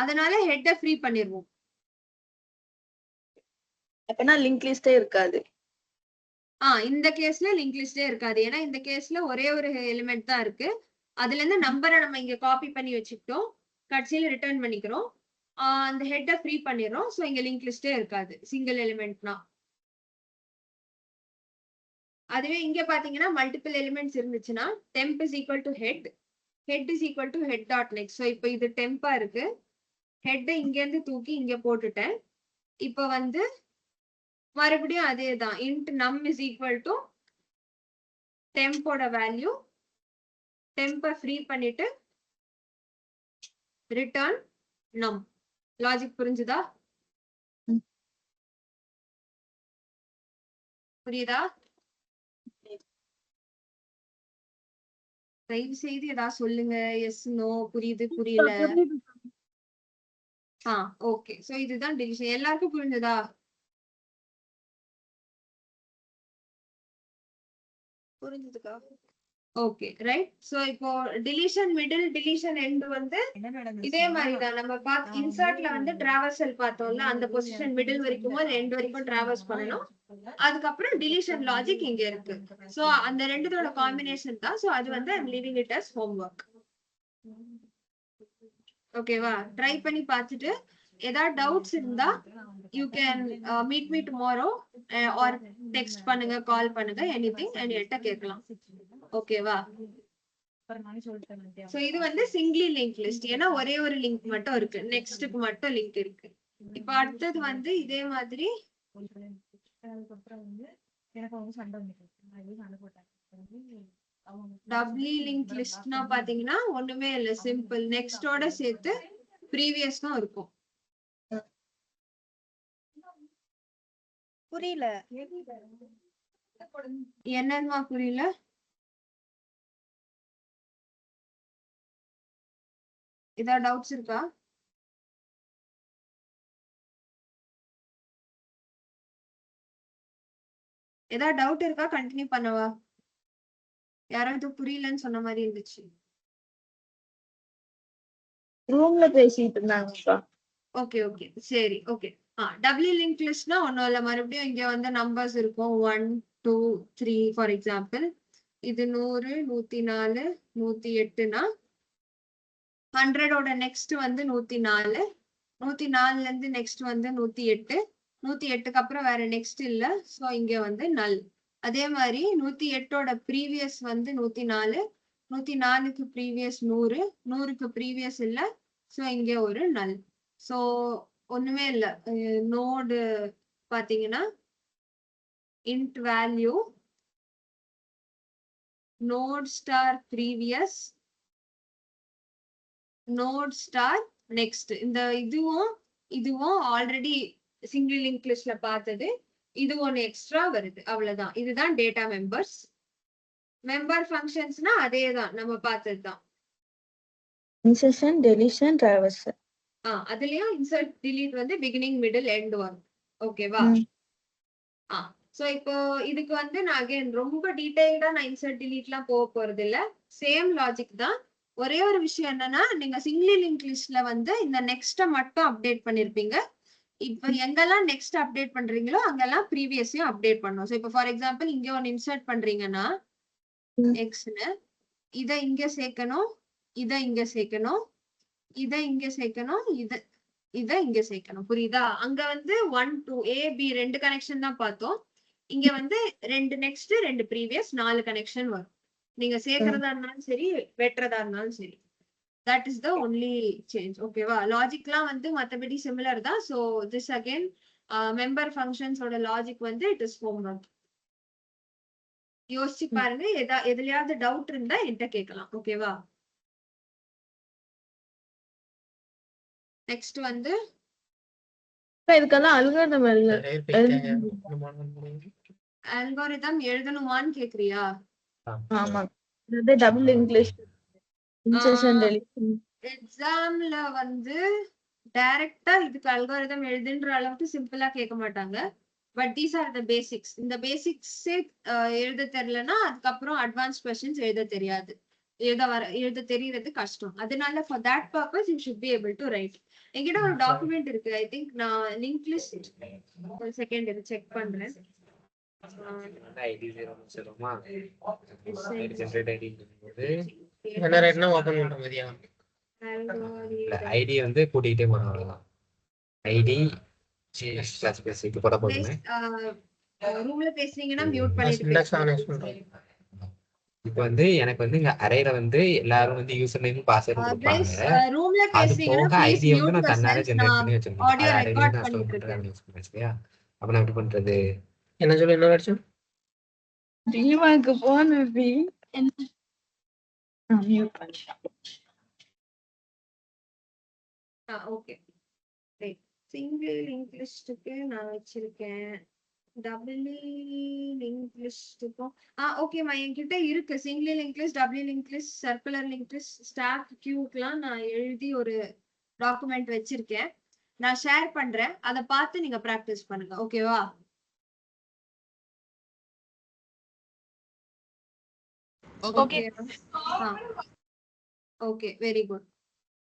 அதனால ஹெட்ட ஃப்ரீ பண்ணிடுவோம். அப்பனா லிங்க் லிஸ்டே இருக்காது. இந்த கேஸ்ல லிங்க் லிஸ்டே இருக்காது. ஏன்னா இந்த கேஸ்ல ஒரே ஒரு எலிமெண்ட் தான் இருக்கு. அதுல இருந்து நம்பரை நம்ம இங்க காப்பி பண்ணி வச்சுக்கிட்டோம், கடைசியில ரிட்டர்ன் பண்ணிக்கிறோம், அந்த ஹெட்ட ஃப்ரீ பண்ணிடுறோம். சோ இங்க லிங்க் லிஸ்டே இருக்காது சிங்கிள் எலிமெண்ட்னா. அதுவே இங்க பாத்தீங்கன்னா மல்டிபிள் எலிமெண்ட்ஸ் இருந்துச்சுன்னா temp is equal to head, head is equal to head dot next. So இப்போ இது டெம்பா இருக்கு, ஹெட்டை இங்க இருந்து தூக்கி இங்க போட்டுட்டேன். இப்போ வந்து மறுபடியும் அதே தான், int num is equal to tempoட வேல்யூ, டெம்பை ஃப்ரீ பண்ணிட்டு ரிட்டர்ன் num. லாஜிக் புரிஞ்சுதா? புரியுதா? தயவு செய்து ஏதாவது சொல்லுங்க, எஸ் நோ, புரியுது புரியல. ஓகே. சோ இதுதான் டிவிஷன். எல்லாருக்கும் புரிஞ்சதா? புரிஞ்சுதுக்கா. Okay right. சோ இப்போ டிலீஷன் மிடில், டிலீஷன் எண்ட் வந்து இதே மாதிரி தான். நம்ம இன்சர்ட்ல வந்து டிராவர்சல் பார்த்தோம்ல, அந்த பொசிஷன் மிடில் வரைக்கும் எண்ட் வரைக்கும் டிராவர்ஸ் பண்ணணும். அதுக்கப்புறம் டிலீஷன் லாஜிக் இங்க இருக்கு. சோ அந்த ரெண்டுத்தோட காம்பினேஷன் தான். சோ அது வந்து I'm leaving it as homework. ஓகேவா? ட்ரை பண்ணி பார்த்துட்டு ஏதாவது டவுட்ஸ் இருந்தா you can meet me tomorrow or text பண்ணுங்க, கால் பண்ணுங்க, எனிதிங் என்கிட்ட கேட்கலாம். ஓகேவா? சோ இது வந்து சிங்கிள் லிங்க் லிஸ்ட். ஏன்னா ஒரே ஒரு லிங்க் மட்டும் இருக்கு, நெக்ஸ்ட்டுக்கு மட்டும் லிங்க் இருக்கு. இப்ப அடுத்தது வந்து இதே மாதிரி டபுள்யூ லிங்க் லிஸ்ட்னா பாத்தீங்கன்னா ஒண்ணுமே இல்ல, சிம்பிள் நெக்ஸ்டோட சேர்த்து ப்ரீவியஸ் தான் இருக்கும். புரியல. என்னமா புரியல? ஏதாவது டவுட்ஸ் இருக்கா? ஏதாவது டவுட் இருக்கா? கண்டினியூ பண்ணவா? யாராவது புரியலன்னு சொன்ன மாதிரி இருந்துச்சு. ரூம்ல பேசிட்டு இருந்தாங்கக்கா. ஓகே ஓகே சரி ஓகே. டபுள்யூ லிங்க் லிஸ்ட்னா ஒன்னும் இல்ல, மறுபடியும் இங்க வந்து நம்பர்ஸ் இருக்கும் 1 2 3 ஃபார் எக்ஸாம்பிள். இது 100 104 108னா 100ஓட நெக்ஸ்ட் வந்து 104, 104ல இருந்து நெக்ஸ்ட் வந்து 108, 108க்கு அப்புறம் வேற நெக்ஸ்ட் இல்ல. சோ இங்க வந்து நல். அதே மாதிரி 108ஓட ப்ரீவியஸ் வந்து 104, 104க்கு ப்ரீவியஸ் 100, 100க்கு ப்ரீவியஸ் இல்ல. சோ இங்க ஒரு நல். சோ ஒண்ணுமே இல்ல, நோடு பாத்தீங்கன்னா int value node star previous node star next. இந்த இதுவும் ஆல்ரெடி சிங்கிள் லிங்க் லிஸ்ட்ல பார்த்தது, இது ஒன்னு எக்ஸ்ட்ரா வருது, அவ்வளவுதான். இதுதான் டேட்டா மெம்பர்ஸ். மெம்பர் ஃபங்க்ஷன்ஸ்னா அதே தான், நம்ம பார்த்தது தான். Insertion, deletion, டிராவர்சல். அதுலயும் இன்சர்ட் டிலீட் வந்து பிகினிங் மிடில் எண்ட் வரும். ஓகேவா? சோ இப்போ இதுக்கு வந்து நான் அகைன் ரொம்ப டீடைல்டா நான் இன்சர்ட் டிலீட்லாம் போக போறது இல்ல, சேம் லாஜிக் தான். ஒரே ஒரு விஷயம் என்னன்னா, நீங்க சிங்கிள் லிங்க் லிஸ்ட்ல வந்து இந்த நெக்ஸ்ட மட்டும் அப்டேட் பண்ணிருப்பீங்க. இப்ப எங்கெல்லாம் நெக்ஸ்ட் அப்டேட் பண்றீங்களோ அங்கெல்லாம் ப்ரீவியஸையும் அப்டேட் பண்ணும். சோ இப்போ ஃபார் எக்ஸாம்பிள் இங்க ஒன்னு இன்சர்ட் பண்றீங்கன்னா எக்ஸ்னு, இத இங்க சேர்க்கணும், இத இங்க சேர்க்கணும், இத இங்க சேர்க்கணும், இத இங்க சேர்க்கணும். புரியுதா? அங்க வந்து 1 2 A B 2 கனெக்ஷன் தான் பார்த்தோம். இங்க வந்து 2 நெக்ஸ்ட் 2 ப்ரீவியஸ் 4 கனெக்ஷன் வரும். நீங்க சேர்க்கறதா இருந்தாலும் சரி, வெட்டுறதா இருந்தாலும் சரி. That is the only change. ஓகேவா? லாஜிக்லாம் வந்து மத்தபடி சிமிலர் தான். சோ திஸ் அகைன் மெம்பர் ஃபங்க்ஷன்ஸோட லாஜிக் வந்து இட் இஸ் ஹோம்வொர்க். யோசிச்சு பாருங்க, எதுலயாவது டவுட் இருந்தா என்கிட்ட கேட்கலாம். ஓகேவா? நெக்ஸ்ட் வந்து இதுக்கெல்லாம் அல்காரிதம் அல்காரிதம் எழுதணுமான்னு கேக்குறியா? ஆமா, இது டபுள் இங்கிலீஷ் இன்சர்ஷன் டெலிஷன். எக்ஸாம்ல வந்து டைரக்டா இதுக்கு அல்காரிதம் எழுதுன்ற அளவுக்கு சிம்பிளா கேட்க மாட்டாங்க. But these are the basics. இந்த பேசிக்ஸே எழுத தெரியலன்னா அதுக்கப்புறம் அட்வான்ஸ் கொஸ்டின்ஸ் எழுத தெரியாது. எழுத தெரியறது கஷ்டம். அதனால for that purpose you should be able to right. என்கிட்ட ஒரு டாக்குமெண்ட் இருக்கு. ஐ திங்க் நான் லிங்க் லிஸ்ட் ஒரு செகண்ட் இது செக் பண்றேன். ஐடி வந்து கூட்டிகிட்டே போறோம். அவ்வளவுதான். ஐடி போட போதுமே. ரூம்ல பேசுறீங்கன்னா மியூட் பண்ணிட்டு. இப்போ வந்து எனக்கு வந்து இங்க அறையில வந்து எல்லாரும் வந்து யூசர் நேம் பாஸ்வேர்ட் கொடுப்பாங்க. ரூம்ல அது பேசுறீங்கன்னா போக ப்ளீஸ் ஐடி வந்து மியூட் நான் தன்னால yourself. ஜெனரேட் நான் பண்ணி வச்சிருக்கேன். ஆடியோ அது ரெக்கார்ட் நான் ஸ்டோர் பண்ணிட்டு இருக்கேன். பண்றேன் யூஸ் பண்ணுறேன். சரியா? அப்ப நான் எப்படி பண்றது? என்ன சொல்லி என்ன வருஷம் தீமாக்கு போன வி என்ன மியூட் பண்ணிட்டேன். Okay right. சிங்கிள் லிங்க் லிஸ்டுக்கு நான் வச்சிருக்கேன். டபுள் லிங்க் லிஸ்டுக்கும் ஓகேம்மா என்கிட்ட இருக்கு. Single link list, double link list, circular link list, stack கியூக்கெல்லாம் நான் எழுதி ஒரு டாக்குமெண்ட் வச்சிருக்கேன். நான் ஷேர் பண்றேன். அதை பார்த்து நீங்க பிராக்டிஸ் பண்ணுங்க. ஓகேவா? Okay okay very good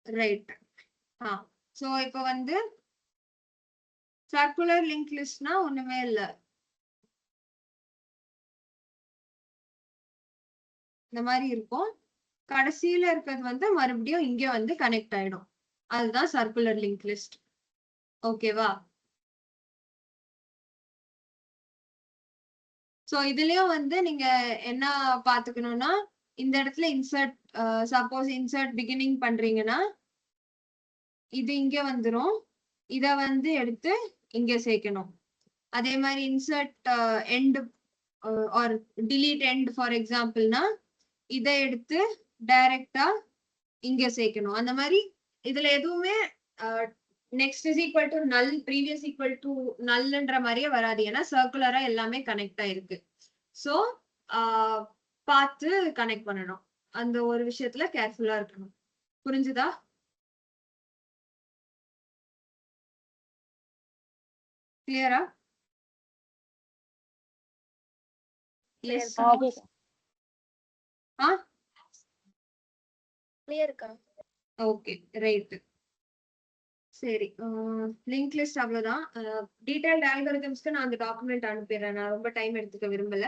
right. So இப்போ வந்து சர்க்குலர் லிங்க் லிஸ்ட்னா ஒண்ணுமே இல்ல. இந்த மாதிரி இருக்கும். கடைசியில இருக்கிறது வந்து மறுபடியும் இங்க வந்து கனெக்ட் ஆயிடும். அதுதான் சர்க்குலர் லிங்க் லிஸ்ட். ஓகேவா? சோ இதுலயும் வந்து நீங்க என்ன பாத்துக்கணும்னா இந்த இடத்துல இன்சர்ட், சப்போஸ் இன்சர்ட் பிகினிங் பண்றீங்கன்னா இது இங்க வந்துரும். இத வந்து எடுத்து இங்க சேர்க்கணும். அதே மாதிரி insert end or delete end for எக்ஸாம்பிள்னா இதை எடுத்து டைரக்டா இங்க சேர்க்கணும். அந்த மாதிரி இதுல எதுவுமே next is equal to null, previous equal to நல்ன்ற மாதிரியே வராது. ஏன்னா சர்க்குலரா எல்லாமே கனெக்ட் ஆயிருக்கு. ஸோ பார்த்து கனெக்ட் பண்ணணும். அந்த ஒரு விஷயத்துல கேர்ஃபுல்லா இருக்கணும். புரிஞ்சுதா? கிளியரா? எஸ். Okay right. சரி, லிங்க் லிஸ்ட் அவ்வளவுதான். டீடைல்ட் அல்காரிதம்ஸ்க்கு நான் அந்த டாக்குமெண்ட் அனுப்பிடுறேன். நான் ரொம்ப டைம் எடுத்துக்க விரும்பல.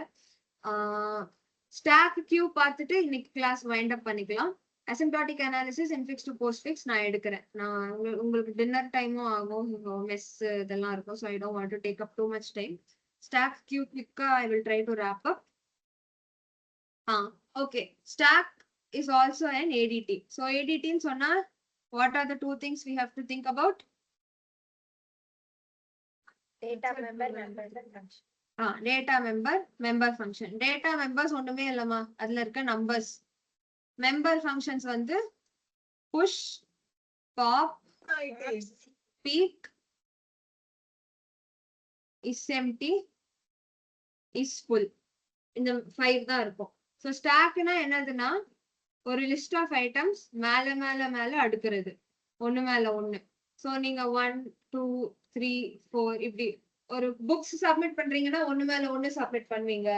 ஸ்டாக் கியூ பார்த்துட்டு இன்னைக்கு கிளாஸ் வைண்ட் அப் பண்ணிக்கலாம். அசிம்ப்டாட்டிக் அனாலிசிஸ், இன்ஃபிக்ஸ் டு போஸ்ட்ஃபிக்ஸ் நான் எடுக்கிறேன். நான் உங்களுக்கு டின்னர் டைமும் ஆகும், மெஸ் இதெல்லாம் இருக்கும். So I don't want to take up too much time. Stack queue குவிக்கா I will try to wrap up. Okay. Stack is also an ADT. So ADT ன்னு சொன்னா what are the two things we have to think about? Data member, member function. Data member, member function. Data members ஒண்ணுமே இல்லமா, அதுல இருக்க numbers. Member functions வந்து push, pop, peek, is empty, is full. இந்த 5 தான் இருக்கும். So stackனா என்னதுன்னா ஒரு லிஸ்ட் ஆஃப் ஐட்டம்ஸ் மேல மேல மேல அடுக்குறது, ஒண்ணு மேல ஒண்ணு. சோ நீங்க 1 2 3 4 இப்படி ஒரு புக்ஸ் சப்மிட் பண்றீங்கன்னா ஒண்ணு மேல ஒண்ணு சப்மிட் பண்ணுவீங்க.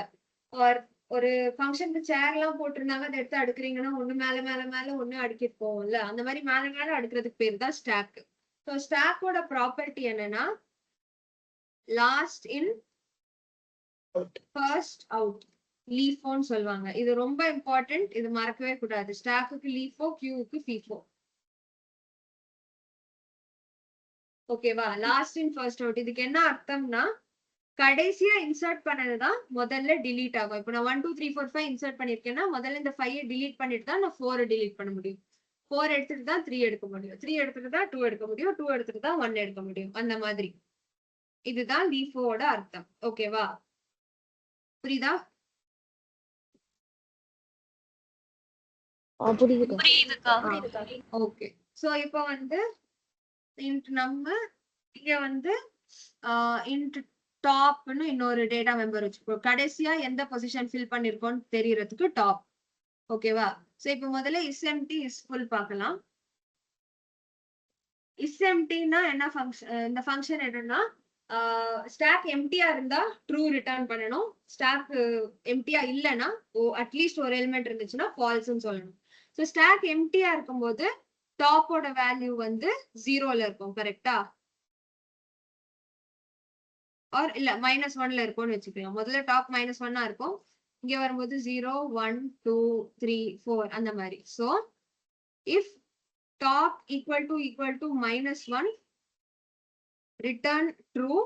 ஒரு ஃபங்க்ஷனுக்கு சேர் எல்லாம் போட்டிருந்தாங்க, அதை எடுத்து அடுக்குறீங்கன்னா ஒண்ணு மேல மேல மேல ஒண்ணு அடுக்கிட்டு போவோம்ல, அந்த மாதிரி மேல மேல அடுக்கிறதுக்கு பேர் தான் ஸ்டாக். ஸோ ஸ்டாக்கோட ப்ராப்பர்ட்டி என்னன்னா லாஸ்ட் இன் ஃபர்ஸ்ட் அவுட், லீஃபோன்னு சொல்லுவாங்க. இது ரொம்ப இம்பார்ட்டன்ட், இது மறக்கவே கூடாது. ஸ்டாக்குக்கு லீஃபோ, கியூக்கு ஃபீஃபோ. ஓகேவா? Last in first out. இதுக்கு என்ன அர்த்தம்னா கடைசியா இன்சர்ட் பண்ணதுதான் முதல்ல டிலீட் ஆகும். இப்போ நான் 1 2 3 4 5 இன்சர்ட் பண்ணிருக்கேன்னா முதல்ல இந்த 5 டிலீட் பண்ணிட்டு தான் நான் 4 டிலீட் பண்ண முடியும். 4 எடுத்துட்டு தான் 3 எடுக்க முடியும். 3 எடுத்துட்டு தான் 2 எடுக்க முடியும். 2 எடுத்துட்டு தான் 1 எடுக்க முடியும். அந்த மாதிரி. இதுதான் லீஃபோட அர்த்தம். ஓகேவா? புரியுதா? புரியுதுக்கா. ஓகே. சோ இப்போ வந்து நம்ம இங்க வந்து இன்ட் டாப்னு இன்னொரு டேட்டா மெம்பர் வச்சுக்கோ. கடைசியா எந்த பொசிஷன் ஃபில் பண்ணிருக்கோம்னு தெரியறதுக்கு டாப். ஓகேவா? சோ இப்போ முதல்ல isEmpty isFull பார்க்கலாம். isEmptyனா என்ன ஃபங்க்ஷன்? இந்த ஃபங்க்ஷன் என்னன்னா ஸ்டாக் எம்டியா இருந்தா ட்ரூ ரிட்டர்ன் பண்ணணும். ஸ்டாக் எம்டியா இல்லைன்னா அட்லீஸ்ட் ஒரு எலிமெண்ட் இருந்துச்சுன்னா ஃபால்ஸ்ன்னு சொல்லணும். ஸோ ஸ்டாக் எம்டியா இருக்கும்போது டாப்போட வேல்யூ வந்து 0ல இருக்கும். கரெக்டா? ஆர் இல்ல -1ல இருக்கும்னு வச்சுக்கலாம். முதல்ல டாப் -1 இருக்கும். இங்க வரும்போது 0 1 2 3 4 அந்த மாதிரி. So if top equal to -1 return true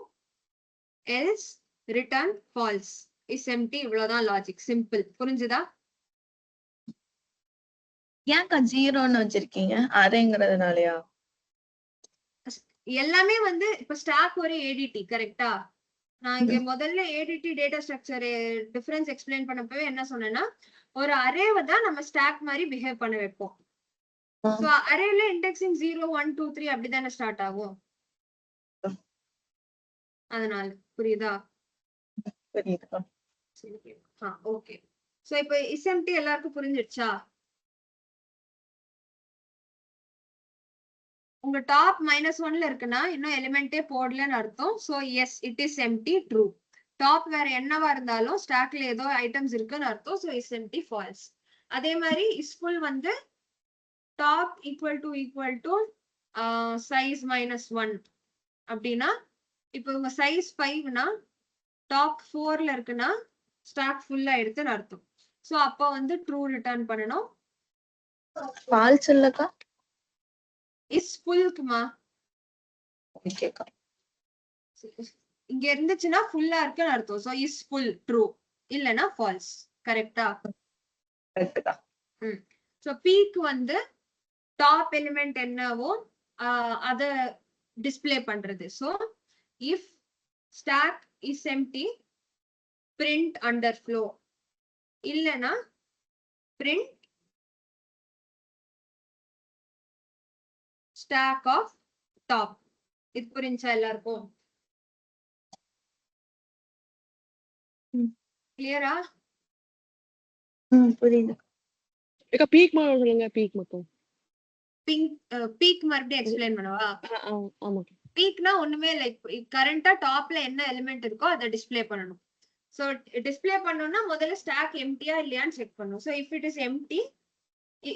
else return false is empty. இவ்வளவுதான் லாஜிக். சிம்பிள். புரிஞ்சுதா? ஏன்க்கா 0ன்னு வச்சிருக்கீங்க? அரேங்கிறதுனாலயா? எல்லாமே வந்து இப்ப ஸ்டாக் ஒரு ஏடிடி. கரெக்டா? நான் இங்க முதல்ல ADT data structure difference explain பண்ணப்பவே என்ன சொன்னேன்னா, ஒரு அரேவை தான் நம்ம ஸ்டாக் மாதிரி பிஹேவ் பண்ண வைப்போம். சோ அரேல இண்டெக்ஸிங் 0 1 2 3 அப்படிதானே ஸ்டார்ட் ஆகும். அதனால புரியுதா? புரியுதுக்கா. ஓகே. சோ இப்போ isEmpty எல்லாருக்கும் புரிஞ்சிடுச்சா? உங்க டாப் -1ல இருக்குன்னா இன்னும் எலிமெண்டே போடலன்னு அர்த்தம். So yes it is empty true. Top வேற என்னவா இருந்தாலும் ஸ்டாக்ல ஏதோ ஐட்டம்ஸ் இருக்குன்னு அர்த்தம். சோ isEmpty ஃபால்ஸ். அதே மாதிரி isFull வந்து டாப் ஈக்குவல் டு சைஸ் -1 அப்படின்னா இப்போ உங்க சைஸ் 5னா டாப் 4ல இருக்குன்னா ஸ்டாக் ஃபுல்லா எடுத்துன்னு அர்த்தம். சோ அப்போ வந்து ட்ரூ ரிட்டர்ன் பண்ணணும். ஃபால்ஸ் இல்லக்கா? isFullக்குமா? ஓகேக்கா. இங்க இருந்துச்சுன்னா ஃபுல்லா இருக்குன்னு அர்த்தம். சோ isFull ட்ரூ, இல்லனா ஃபால்ஸ். கரெக்டா? கரெக்ட்க்கா. சோ பீக் வந்து டாப் எலிமெண்ட் என்னவோ அத டிஸ்ப்ளே பண்றது. So if stack is empty print underflow, இல்லனா print stack of top. இது புரிஞ்சா எல்லாருக்கும்? கிளியரா? புரியுது. பீக் மட்டும் சொல்லுங்க. பீக் மட்டும். பீக் மறுபடியும் எக்ஸ்பிளைன் பண்ணவா? ஆமா. பீக்னா ஒண்ணுமே லைக் கரண்டா டாப்ல என்ன எலிமெண்ட் இருக்கோ அதை டிஸ்ப்ளே பண்ணணும். சோ டிஸ்ப்ளே பண்ணனும்னா முதல்ல ஸ்டாக் எம்டியா இல்லையான்னு செக் பண்ணணும். So if it is empty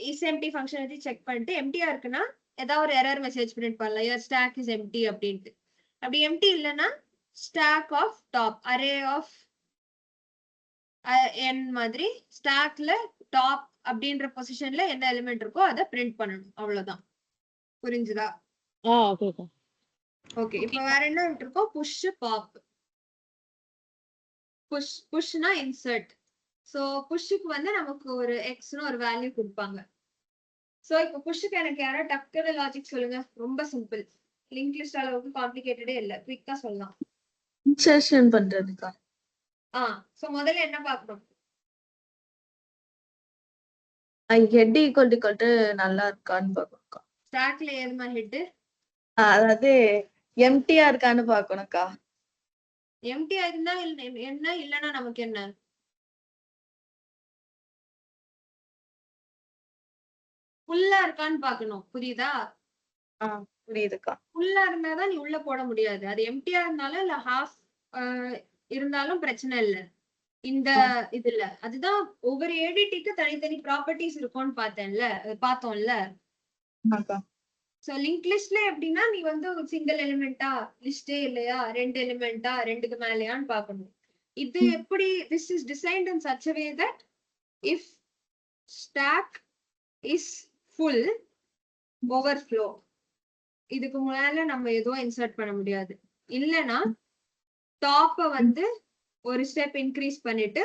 isEmpty function வச்சு செக் பண்ணிட்டு எம்டியா இருக்குன்னா ஏதாவது ஒரு எரர் மெசேஜ் பிரிண்ட் பண்ணலாம். your stack is empty அப்படின்ட்டு. அப்படி எம்டி இல்லைன்னா stack of top array of n மாதிரி ஸ்டாக்ல டாப் அப்படின்ற பொசிஷன்ல என்ன எலிமெண்ட் இருக்கோ அதை பிரிண்ட் பண்ணணும். அவ்வளவுதான். புரிஞ்சுதா? ஓகேக்கா. ஓகே. இப்போ வேற என்ன இருக்கோ? Push pop. புஷ்னா இன்சர்ட். சோ புஷ்க்கு வந்து நமக்கு ஒரு எக்ஸ்னு ஒரு வேல்யூ கொடுப்பாங்க. சோ இப்போ புஷ்க்கு எனக்கு யாரா டக்குனு லாஜிக் சொல்லுங்க. ரொம்ப சிம்பிள். லிங்க் லிஸ்ட் அளவுக்கு காம்ப்ளிகேட்டடே இல்ல. குயிக்கா சொல்லலாம். இன்சர்ஷன் பண்றதுக்கா? சோ முதல்ல என்ன பார்க்கணும்? ஹெட் ஈக்குவல் டு நல்லா இருக்கான்னு பார்க்கணும்க்கா. ஸ்டாக்ல ஏதுமா ஹெட்? அதாவது எம்டியா இருக்கான்னு பார்க்கணும்க்கா. எம்டியா இருந்தா என்ன, இல்லனா நமக்கு என்ன? ஃபுல்லா இருக்கான்னு பார்க்கணும். புரியுதா? புரியுதுக்கா. ஃபுல்லா இருந்தாதான் நீ உள்ள போட முடியாது. அது எம்டியா இருந்தாலும் இல்ல ஹாஃப் இருந்தாலும் பிரச்சனை இல்ல இந்த இதுல. அதுதான் ஒவ்வொரு ஏடிடிக்கு தனித்தனி ப்ராப்பர்ட்டிஸ் இருக்கும்னு பார்த்தோம்ல. சோ லிங்க் லிஸ்ட்ல எப்படின்னா நீ வந்து ஒரு சிங்கிள் எலிமெண்டா, லிஸ்டே இல்லையா, 2 எலிமெண்டா, 2க்கு மேலயான்னு பார்க்கணும். இது எப்படி? this is designed in such a way that if stack is full overflow, இதுக்கு மேல நம்ம எதுவும் இன்சர்ட் பண்ண முடியாது. இல்லனா டாப்ப வந்து ஒரு ஸ்டெப் இன்க்ரீஸ் பண்ணிட்டு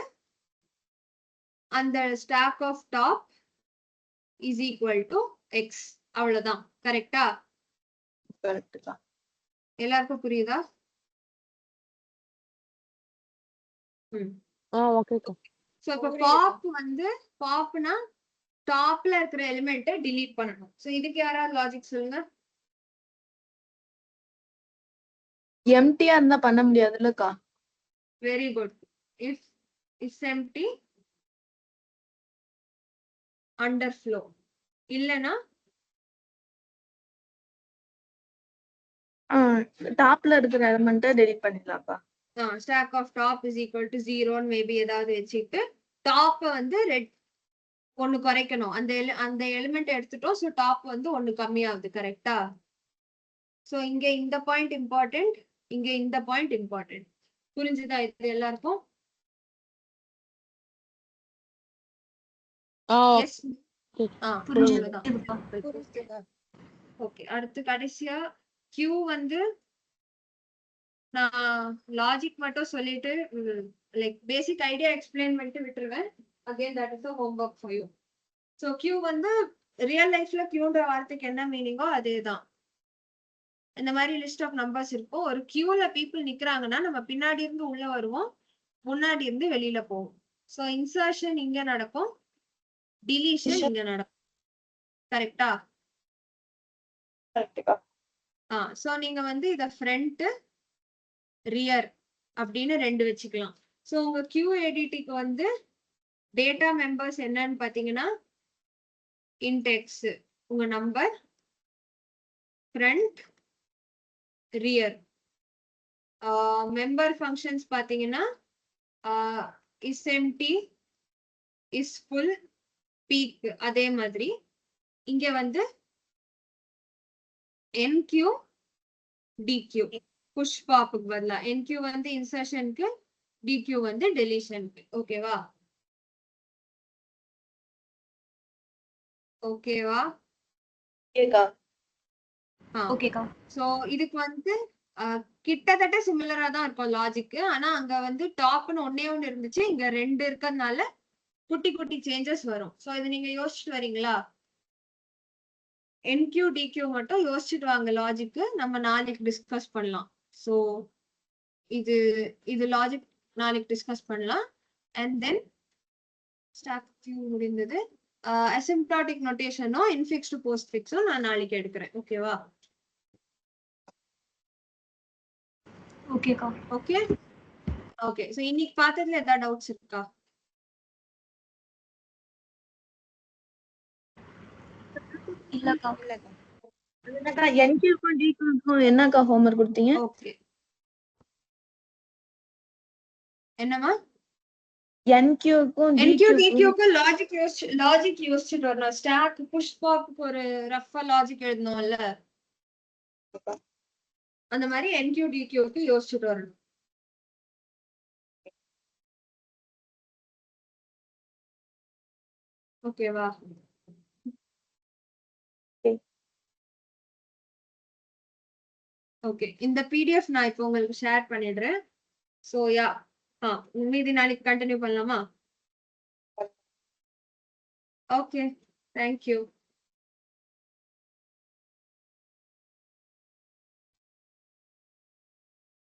அந்த stack of top is equal to x. அவ்வளவுதான். கரெக்டா? கரெக்ட்க்கா. எல்லாருக்கும் புரியுதா? ஓகேக்கா. சோ இப்போ பாப் வந்து பாப்னா டாப்ல இருக்கிற எலிமெண்ட்டை டிலீட் பண்ணணும். சோ இதுக்கு யாராவது லாஜிக் சொல்லுங்க. எம்டியா இருந்தா பண்ண முடியாதுல்லக்கா. Very good. If is empty underflow இல்லனா டாப்ல இருக்கிற எலிமெண்ட்டை டெலிட் பண்ணிடலாம்ப்பா. Stack of top is equal to 0ன்னு மேபி ஏதாவது வச்சுக்கிட்டு டாப் வந்து ரெட் ஒன்னு குறைக்கணும். அந்த எலிமெண்ட் எடுத்துட்டோம். ஸோ டாப் வந்து ஒன்னு கம்மியாகுது. கரெக்டா? ஸோ இங்க இந்த பாயிண்ட் இம்பார்ட்டன்ட், இங்க இந்த பாயிண்ட் இம்பார்ட்டன்ட். புரிஞ்சுதா இது எல்லாருக்கும்? எஸ். புரிஞ்சுதான். ஓகே, அடுத்து கடைசியா Q வந்து நான் லாஜிக் மட்டும் சொல்லிட்டு லைக் பேசிக் ஐடியா எக்ஸ்பிளைன் பண்ணிட்டு விட்டுருவேன். Again that is a homework for you. So Q வந்து ரியல் லைஃப்ல Qன்ற வார்த்தைக்கு என்ன மீனிங்கோ அதேதான். இந்த மாதிரி லிஸ்ட் ஆஃப் நம்பர்ஸ் இருக்கும். ஒரு கியூல பீப்புள் நிக்கிறாங்கன்னா நம்ம பின்னாடி இருந்து உள்ள வருவோம், முன்னாடி இருந்து வெளியில போவோம். ஸோ இன்சர்ஷன் இங்க நடக்கும், டிலீஷன் இங்க நடக்கும். கரெக்டா? ஸோ நீங்க வந்து இத ஃப்ரண்ட் ரியர் அப்படின்னு 2 வச்சுக்கலாம். ஸோ உங்க QADTக்கு வந்து டேட்டா மெம்பர்ஸ் என்னன்னு பாத்தீங்கன்னா இன்டெக்ஸ் உங்க number, front, rear. Member functions பாத்தீங்கன்னா is empty, is full, peek. அதே மாதிரி இங்க வந்து NQ DQ புஷ் பாப்புக்கு பதிலா NQ வந்து இன்சர்ஷனுக்கு, DQ வந்து டெலிஷனுக்கு. ஓகேவா? ஓகேவா? ஓகேக்கா. சோ இதுக்கு வந்து கிட்டத்தட்ட சிமிலரா தான் இருக்கும் லாஜிக். ஆனா அங்க வந்து டாப்னு ஒன்னே ஒன்னு இருந்துச்சு, இங்க 2 இருக்கறதுனால குட்டி குட்டி சேஞ்சஸ் வரும். சோ இது நீங்க யோசிச்சுட்டு வரீங்களா? NQ DQ மட்டும் யோசிச்சுட்டு வாங்க. லாஜிக் நம்ம நாளைக்கு டிஸ்கஸ் பண்ணலாம். சோ இது லாஜிக் நாளைக்கு டிஸ்கஸ் பண்ணலாம். அண்ட் தென் ஸ்டாக் கியூ முடிந்தது. அசிம்ப்டாட்டிக் நோட்டேஷனோ இன்ஃபிக்ஸ்டு போஸ்ட் ஃபிக்ஸோ நான் நாளைக்கு எடுக்கிறேன். ஓகேவா? ஓகேக்கா. Okay okay. சோ இன்னைக்கு பார்த்ததுல ஏதாவது டவுட்ஸ் இருக்கா? இல்லக்கா. NQக்கும் DQக்கும் என்னக்கா ஹோம்வொர்க் கொடுத்தீங்க? ஓகே. என்னமா? NQக்கும் NQ DQக்கும் லாஜிக் யோசிச்சுட்டு வரணும். ஸ்டாக் புஷ் பாப்புக்கு ஒரு ரஃபா லாஜிக் எழுதணும்ல, அந்த மாதிரி NQ DQக்கு யோசிச்சுட்டு வரணும். ஓகேவா? ஓகே, இந்த PDF நான் இப்போ உங்களுக்கு ஷேர் பண்ணிடுறேன். சோ யா மீதி நாளைக்கு கண்டினியூ பண்ணலாமா? Okay, thank you.